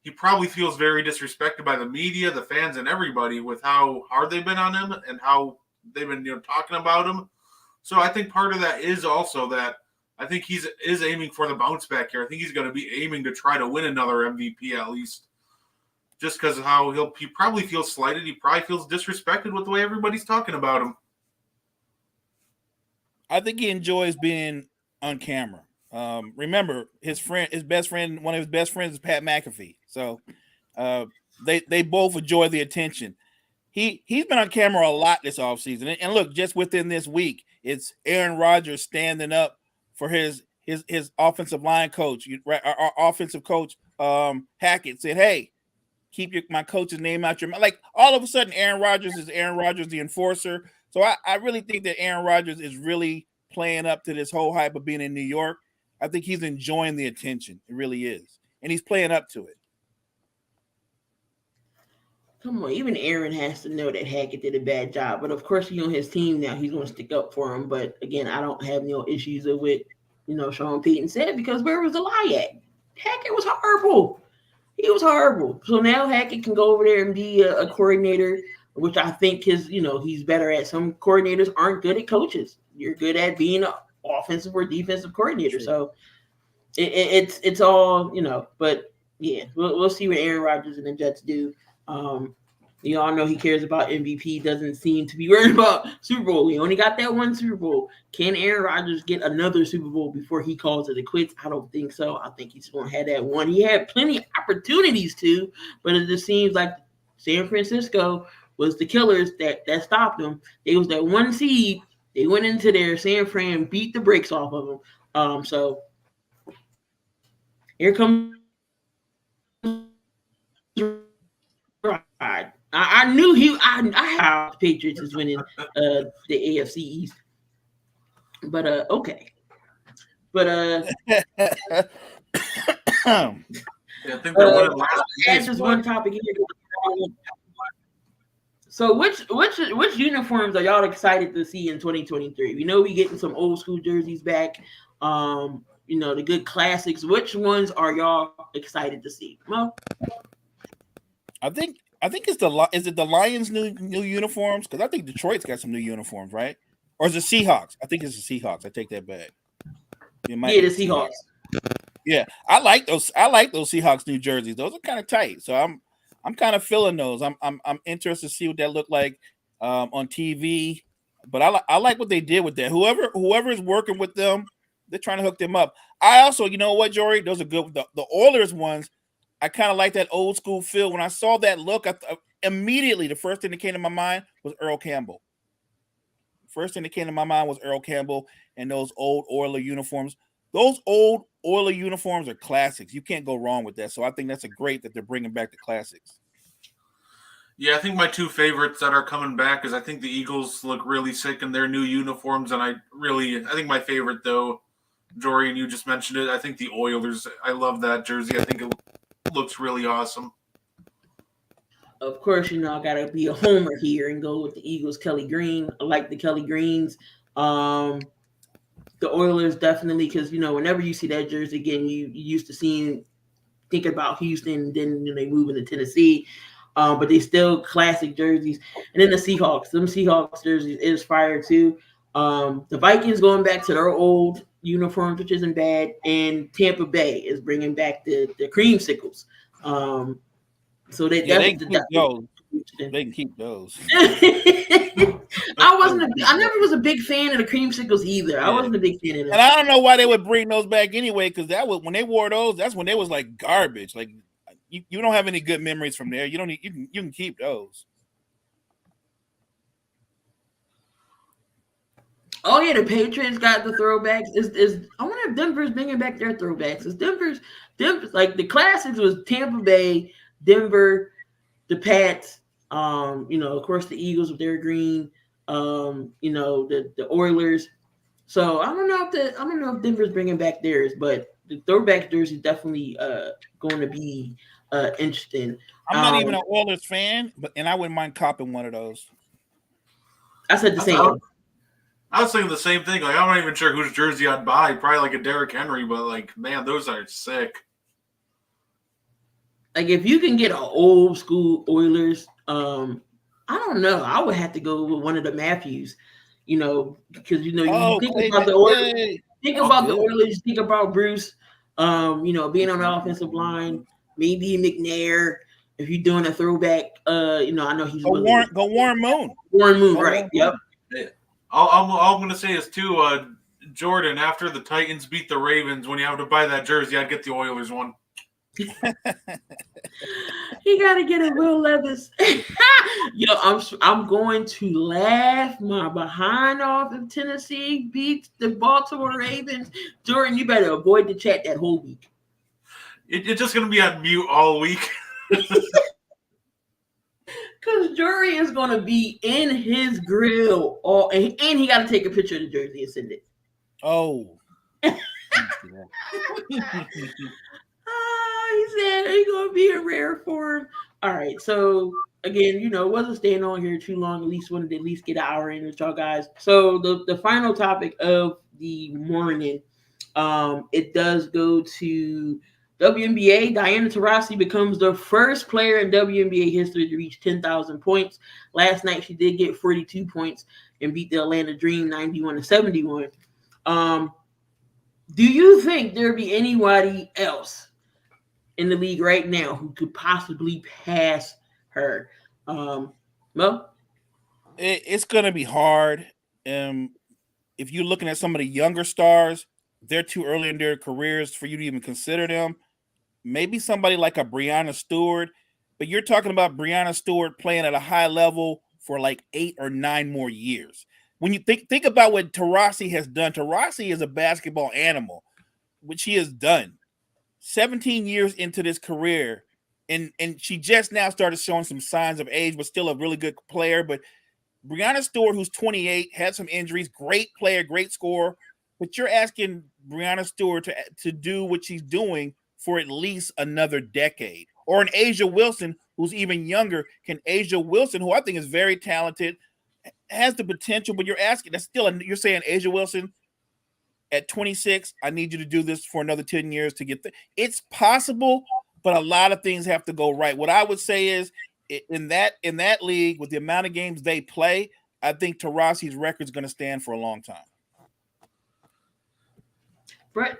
Speaker 3: He probably feels very disrespected by the media, the fans, and everybody with how hard they've been on him and how they've been talking about him. So I think part of that is also that I think he is aiming for the bounce back here. I think he's going to be aiming to try to win another MVP at least, just because of how he probably feels slighted. He probably feels disrespected with the way everybody's talking about him.
Speaker 2: I think he enjoys being on camera. Remember, one of his best friends is Pat McAfee. So they both enjoy the attention. He's been on camera a lot this offseason. And look, just within this week, it's Aaron Rodgers standing up for his offensive line coach. Our offensive coach, Hackett, said, hey, keep my coach's name out your mouth. Like, all of a sudden, Aaron Rodgers is Aaron Rodgers, the enforcer. So I really think that Aaron Rodgers is really playing up to this whole hype of being in New York. I think he's enjoying the attention. It really is. And he's playing up to it.
Speaker 1: Come on, even Aaron has to know that Hackett did a bad job. But of course, he's on his team now. He's going to stick up for him. But again, I don't have no issues with Sean Payton said, because where was the lie at? Hackett was horrible. He was horrible. So now Hackett can go over there and be a coordinator, which I think he's better at. Some coordinators aren't good at coaches. You're good at being an offensive or defensive coordinator. Sure. So it's all, but yeah, we'll see what Aaron Rodgers and the Jets do. You all know he cares about MVP. Doesn't seem to be worried about Super Bowl. He only got that one Super Bowl. Can Aaron Rodgers get another Super Bowl before he calls it a quits? I don't think so. I think he's going to have that one. He had plenty of opportunities to, but it just seems like San Francisco was the killers that stopped him. They was that one seed. They went into there. San Fran beat the brakes off of them. So here comes Rodgers. I knew I had the Patriots is winning the AFC East, but okay, but
Speaker 3: Yeah, I think they're winning last
Speaker 1: I'll add
Speaker 3: place.
Speaker 1: this one topic here. So which uniforms are y'all excited to see in 2023? We know we getting some old school jerseys back. The good classics. Which ones are y'all excited to see? Mo?
Speaker 2: I think it's the Lions new uniforms, because I think Detroit's got some new uniforms, right? Or is it Seahawks? I think it's the Seahawks. I take that back.
Speaker 1: The Seahawks.
Speaker 2: Yeah, I like those. I like those Seahawks new jerseys. Those are kind of tight. So I'm kind of feeling those. I'm interested to see what that look like on TV. But I like what they did with that. Whoever is working with them, they're trying to hook them up. I also, you know what, Jory, those are good. The Oilers ones, I kind of like that old school feel. When I saw that look, immediately the first thing that came to my mind was Earl Campbell. First thing that came to my mind was Earl Campbell and those old Oiler uniforms. Those old Oiler uniforms are classics. You can't go wrong with that. So I think that's great that they're bringing back the classics.
Speaker 3: Yeah, I think my two favorites that are coming back is I think the Eagles look really sick in their new uniforms, and I think my favorite though, Jory, and you just mentioned it. I think the Oilers. I love that jersey. I think it looks really awesome.
Speaker 1: Of course, I gotta be a homer here and go with the Eagles, Kelly Green. I like the Kelly Greens. Um, the Oilers definitely, because whenever you see that jersey again, you used to thinking about Houston, then they move into Tennessee. But they still classic jerseys. And then the Seahawks, them Seahawks jerseys is fire too. The Vikings going back to their old uniforms, which isn't bad, and Tampa Bay is bringing back the creamsicles. So they
Speaker 2: They
Speaker 1: definitely.
Speaker 2: can keep those. They can keep those.
Speaker 1: I never was a big fan of the creamsicles either.
Speaker 2: Yeah.
Speaker 1: I wasn't a big fan of them.
Speaker 2: And I don't know why they would bring those back anyway, because that was when they wore those. That's when they was like garbage. Like you don't have any good memories from there. You don't need, you can keep those.
Speaker 1: Oh yeah, the Patriots got the throwbacks. Is I wonder if Denver's bringing back their throwbacks. Is Denver's like the classics was Tampa Bay, Denver, the Pats. Of course the Eagles with their green. The Oilers. So I don't know if Denver's bringing back theirs, but the throwback jersey is definitely going to be interesting.
Speaker 2: I'm not even an Oilers fan, and I wouldn't mind copping one of those.
Speaker 1: I said the same.
Speaker 3: I was thinking the same thing. Like, I'm not even sure whose jersey I'd buy. Probably like a Derrick Henry, but like, man, those are sick.
Speaker 1: Like, if you can get an old school Oilers, I don't know. I would have to go with one of the Matthews. Because you think about the Oilers. Think about the Oilers. Think about Bruce. Being on the offensive line. Maybe McNair. If you're doing a throwback, I know he's
Speaker 2: go Warren Moon.
Speaker 1: Warren Moon, right? Yep.
Speaker 3: Yeah. All I'm going to say is too, Jordan. After the Titans beat the Ravens, when you have to buy that jersey, I'd get the Oilers one.
Speaker 1: He got to get a Will Levis. Yo, I'm going to laugh my behind off if Tennessee beats the Baltimore Ravens. Jordan, you better avoid the chat that whole week.
Speaker 3: It's just going to be on mute all week.
Speaker 1: Because Jury is going to be in his grill, and he got to take a picture of the jersey and send it.
Speaker 2: Oh.
Speaker 1: He said he's going to be in rare form. All right, so again, wasn't staying on here too long. At least wanted to get an hour in with y'all guys. So the final topic of the morning, it does go to WNBA. Diana Taurasi becomes the first player in WNBA history to reach 10,000 points. Last night, she did get 42 points and beat the Atlanta Dream 91-71. Do you think there'll be anybody else in the league right now who could possibly pass her? Well,
Speaker 2: It's going to be hard. If you're looking at some of the younger stars, they're too early in their careers for you to even consider them. Maybe somebody like a Breonna Stewart, but you're talking about Breonna Stewart playing at a high level for like 8 or 9 more years. When you think about what Taurasi has done, Taurasi is a basketball animal, which he has done. 17 years into this career, and she just now started showing some signs of age, but still a really good player. But Breonna Stewart, who's 28, had some injuries, great player, great scorer, but you're asking Breonna Stewart to do what she's doing for at least another decade. Or an Asia Wilson, who's even younger. Can Asia Wilson, who I think is very talented, has the potential, but you're asking, you're saying Asia Wilson at 26, I need you to do this for another 10 years to get it's possible, but a lot of things have to go right. What I would say is in that league, with the amount of games they play, I think Taurasi's record is going to stand for a long time.
Speaker 1: Brett?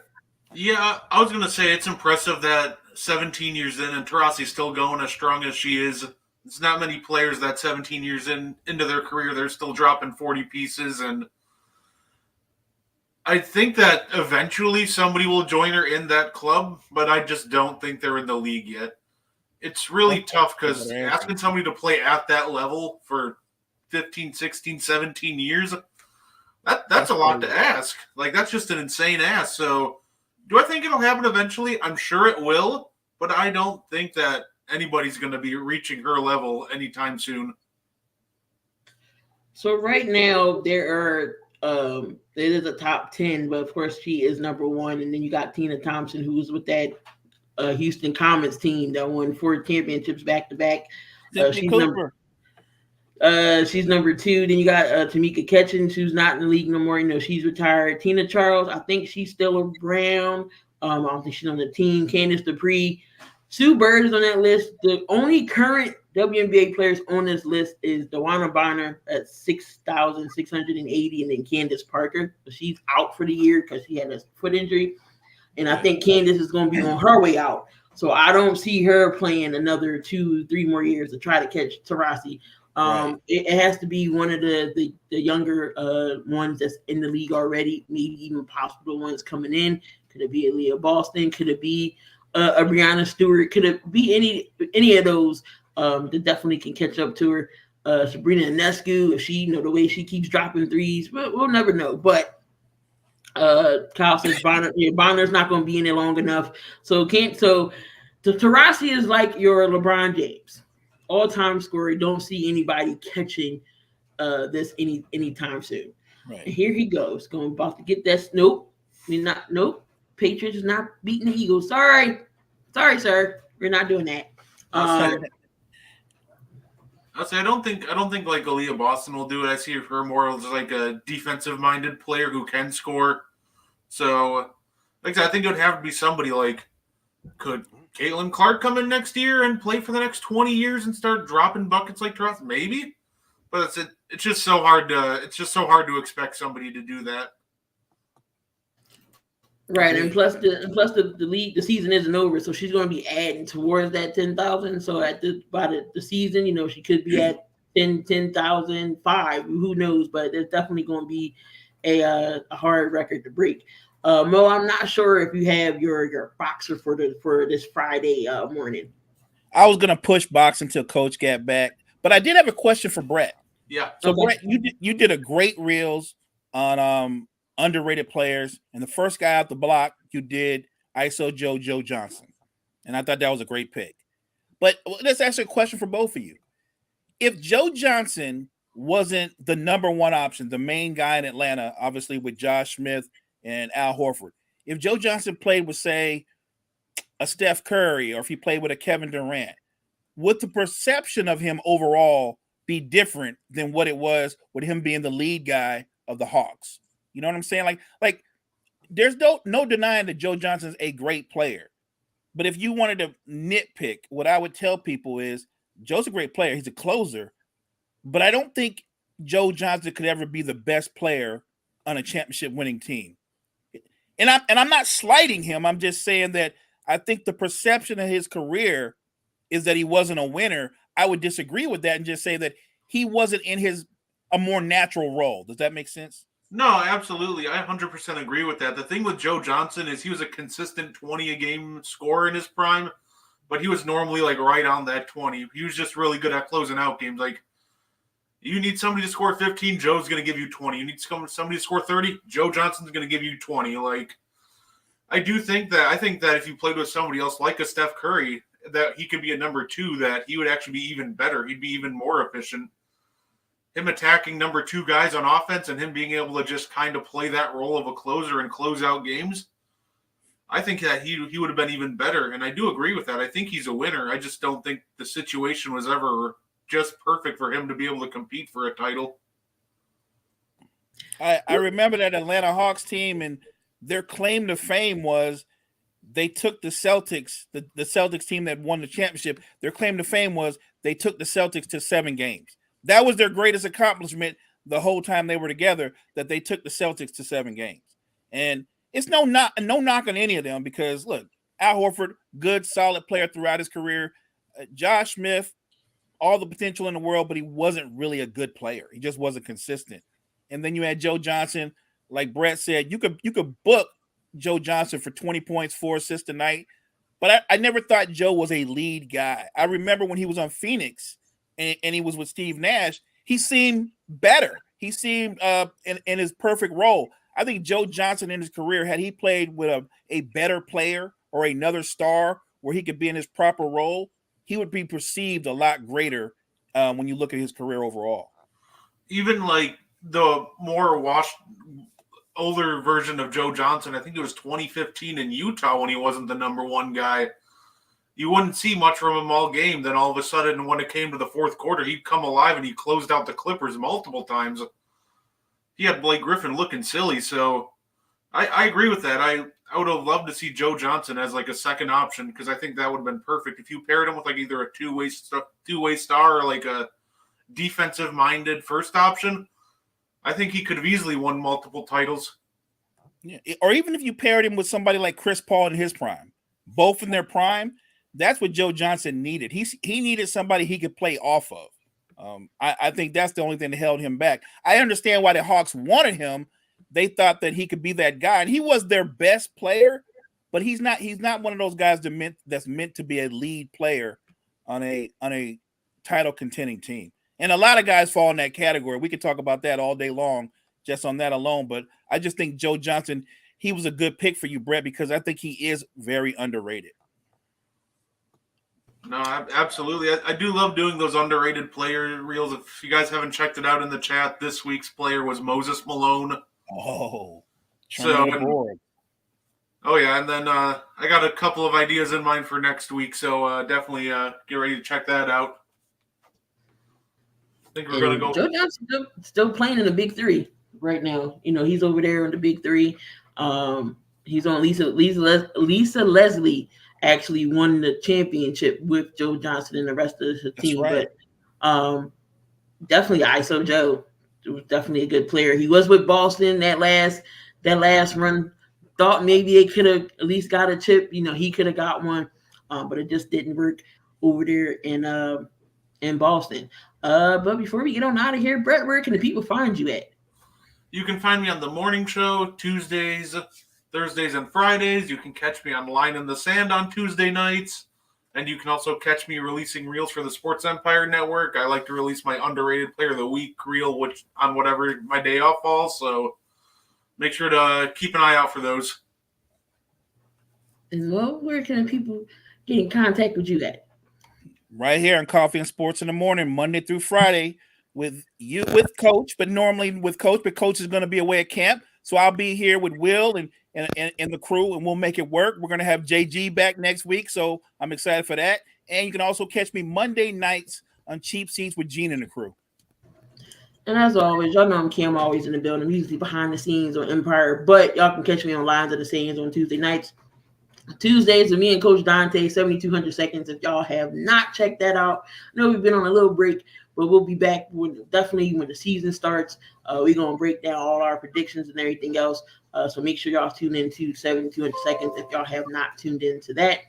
Speaker 3: Yeah, I was going to say it's impressive that 17 years in and Taurasi's still going as strong as she is. It's not many players that 17 years into their career, they're still dropping 40 pieces. And I think that eventually somebody will join her in that club, but I just don't think they're in the league yet. It's really tough because asking somebody to play at that level for 15, 16, 17 years, that's a lot to ask. Like, that's just an insane ask. So do I think it'll happen eventually? I'm sure it will, but I don't think that anybody's going to be reaching her level anytime soon.
Speaker 1: So right now there are it is a top 10, but of course she is number 1, and then you got Tina Thompson, who's with that Houston Comets team that won 4 championships back to back. She's number 2. Then you got Tamika Catchings, who's not in the league no more. You know, she's retired. Tina Charles, I think she's still around. I don't think she's on the team. Candice Dupree. Sue Bird is on that list. The only current WNBA players on this list is Dewana Bonner at 6,680, and then Candace Parker. So she's out for the year because she had a foot injury. And I think Candace is going to be on her way out. So I don't see her playing another 2-3 more years to try to catch Taurasi. Right. It has to be one of the younger ones that's in the league already, maybe even possible ones coming in. Could it be Aaliyah Boston? Could it be a Breonna Stewart? Could it be any of those that definitely can catch up to her? Sabrina Ionescu, if she, the way she keeps dropping threes, we'll never know. But Kyle says Bonner's not going to be in there long enough. So Taurasi is like your LeBron James, all-time scorer. Don't see anybody catching this anytime soon. Right. And here he goes, about to get that. Nope. Patriots is not beating the Eagles. Sorry, sir. We're not doing that.
Speaker 3: I don't think like Aaliyah Boston will do it. I see her more as like a defensive-minded player who can score. So, like I said, I think it would have to be somebody like, could Caitlin Clark come in next year and play for the next 20 years and start dropping buckets like Truss? Maybe, but it's just so hard to expect somebody to do that.
Speaker 1: Right, and plus the league, the season isn't over, so she's going to be adding towards that 10,000. So by the season, she could be at 10,005. Who knows? But there's definitely going to be a hard record to break. Mo, I'm not sure if you have your boxer for this Friday morning.
Speaker 2: I was going to push box until Coach got back, but I did have a question for Brett.
Speaker 3: Yeah.
Speaker 2: So okay. Brett, you did a great reels on underrated players, and the first guy out the block you did ISO Joe Johnson, and I thought that was a great pick. But let's ask you a question for both of you. If Joe Johnson wasn't the number one option, the main guy in Atlanta, obviously with Josh Smith and Al Horford, if Joe Johnson played with, say, a Steph Curry, or if he played with a Kevin Durant, would the perception of him overall be different than what it was with him being the lead guy of the Hawks? You know what I'm saying? Like there's no denying that Joe Johnson's a great player. But if you wanted to nitpick, what I would tell people is Joe's a great player. He's a closer. But I don't think Joe Johnson could ever be the best player on a championship winning team. And I'm not slighting him. I'm just saying that I think the perception of his career is that he wasn't a winner. I would disagree with that and just say that he wasn't in a more natural role. Does that make sense?
Speaker 3: No, absolutely. I 100% agree with that. The thing with Joe Johnson is he was a consistent 20 a game scorer in his prime, but he was normally like right on that 20. He was just really good at closing out games. Like, you need somebody to score 15, Joe's going to give you 20. You need somebody to score 30, Joe Johnson's going to give you 20. Like, I think that if you played with somebody else like a Steph Curry, that he could be a number 2, that he would actually be even better. He'd be even more efficient. Him attacking number 2 guys on offense and him being able to just kind of play that role of a closer and close out games, I think that he would have been even better. And I do agree with that. I think he's a winner. I just don't think the situation was ever just perfect for him to be able to compete for a title.
Speaker 2: I remember that Atlanta Hawks team, and their claim to fame was they took the Celtics, the Celtics team that won the championship. Their claim to fame was they took the Celtics to 7 games. That was their greatest accomplishment the whole time they were together, that they took the Celtics to 7 games. And it's no knock on any of them because, look, Al Horford, good, solid player throughout his career. Josh Smith, all the potential in the world, but he wasn't really a good player. He just wasn't consistent. And then you had Joe Johnson. Like Brett said, you could book Joe Johnson for 20 points, 4 assists a night. But I never thought Joe was a lead guy. I remember when he was on Phoenix and he was with Steve Nash, he seemed better. He seemed in his perfect role. I think Joe Johnson in his career, had he played with a better player or another star where he could be in his proper role, he would be perceived a lot greater when you look at his career overall.
Speaker 3: Even like the more older version of Joe Johnson, I think it was 2015 in Utah when he wasn't the number 1 guy. You wouldn't see much from him all game. Then all of a sudden, when it came to the fourth quarter, he'd come alive and he closed out the Clippers multiple times. He had Blake Griffin looking silly. So I agree with that. I would have loved to see Joe Johnson as like a second option because I think that would have been perfect. If you paired him with like either a two-way star or like a defensive-minded first option, I think he could have easily won multiple titles.
Speaker 2: Yeah. Or even if you paired him with somebody like Chris Paul in his prime, both in their prime, that's what Joe Johnson needed. He needed somebody he could play off of. I think that's the only thing that held him back. I understand why the Hawks wanted him. They thought that he could be that guy, and he was their best player, but he's not one of those guys that's meant to be a lead player on a title contending team. And a lot of guys fall in that category. We could talk about that all day long just on that alone, but I just think Joe Johnson, he was a good pick for you, Brett, because I think he is very underrated.
Speaker 3: No, absolutely. I do love doing those underrated player reels. If you guys haven't checked it out in the chat, this week's player was Moses Malone.
Speaker 2: Oh,
Speaker 3: oh yeah, and then I got a couple of ideas in mind for next week, so definitely get ready to check that out. I think we're going to go.
Speaker 1: Joe Johnson still playing in the Big 3 right now. You know, he's over there in the Big 3. He's on Lisa Leslie actually won the championship with Joe Johnson and the rest of the team.
Speaker 2: Right.
Speaker 1: But definitely ISO Joe was definitely a good player. He was with Boston that last run. Thought maybe they could have at least got a chip. You know, he could have got one, but it just didn't work over there in Boston. But before we get on out of here, Brett, where can the people find you at?
Speaker 3: You can find me on the morning show Tuesdays, Thursdays, and Fridays. You can catch me on Line in the Sand on Tuesday nights. And you can also catch me releasing reels for the Sports Empire Network. I like to release my underrated player of the week reel, which on whatever my day off falls. So make sure to keep an eye out for those.
Speaker 1: And well, where can the people get in contact with you at?
Speaker 2: Right here on Coffee and Sports in the Morning, Monday through Friday, with Coach, but normally with Coach, but Coach is going to be away at camp. So I'll be here with Will and the crew, and we'll make it work. We're going to have JG back next week, so I'm excited for that. And you can also catch me Monday nights on Cheap Seats with Gene and the crew.
Speaker 1: And as always, y'all know I'm Cam, always in the building. I'm usually behind the scenes on Empire, but y'all can catch me on Lines of the Sands on Tuesday nights. Tuesdays with me and Coach Dante, 7,200 seconds. If y'all have not checked that out, I know we've been on a little break, but we'll be back definitely when the season starts. We're going to break down all our predictions and everything else. So make sure y'all tune in to 7,200 seconds if y'all have not tuned into that.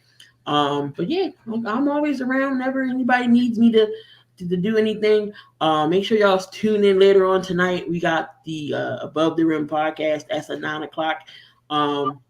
Speaker 1: But yeah, I'm always around whenever anybody needs me to do anything. Make sure y'all tune in later on tonight. We got the Above the Rim podcast. That's at 9 o'clock. Um,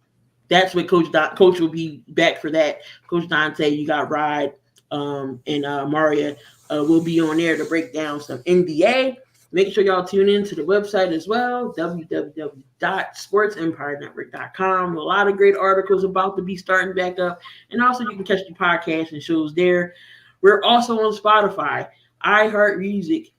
Speaker 1: that's what Coach will be back for that. Coach Dante, you got Rod, and Maria will be on there to break down some NBA. Make sure y'all tune in to the website as well, www.sportsempire.network.com. A lot of great articles about to be starting back up. And also you can catch the podcast and shows there. We're also on Spotify, iHeartMusic,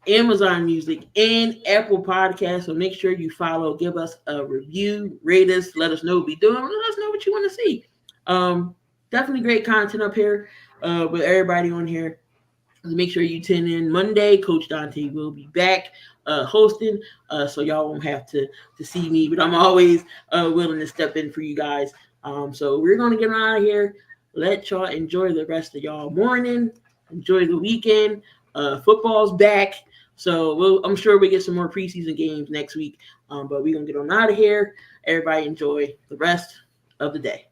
Speaker 1: Amazon Music, and Apple Podcasts. So make sure you follow, give us a review, rate us, let us know what we're doing, let us know what you want to see. Definitely great content up here with everybody on here. Make sure you tune in Monday. Coach Dante will be back hosting, so y'all won't have to see me, but I'm always willing to step in for you guys. So we're gonna get out of here. Let y'all enjoy the rest of y'all morning. Enjoy the weekend. Football's back, so I'm sure we get some more preseason games next week. But we're gonna get on out of here. Everybody enjoy the rest of the day.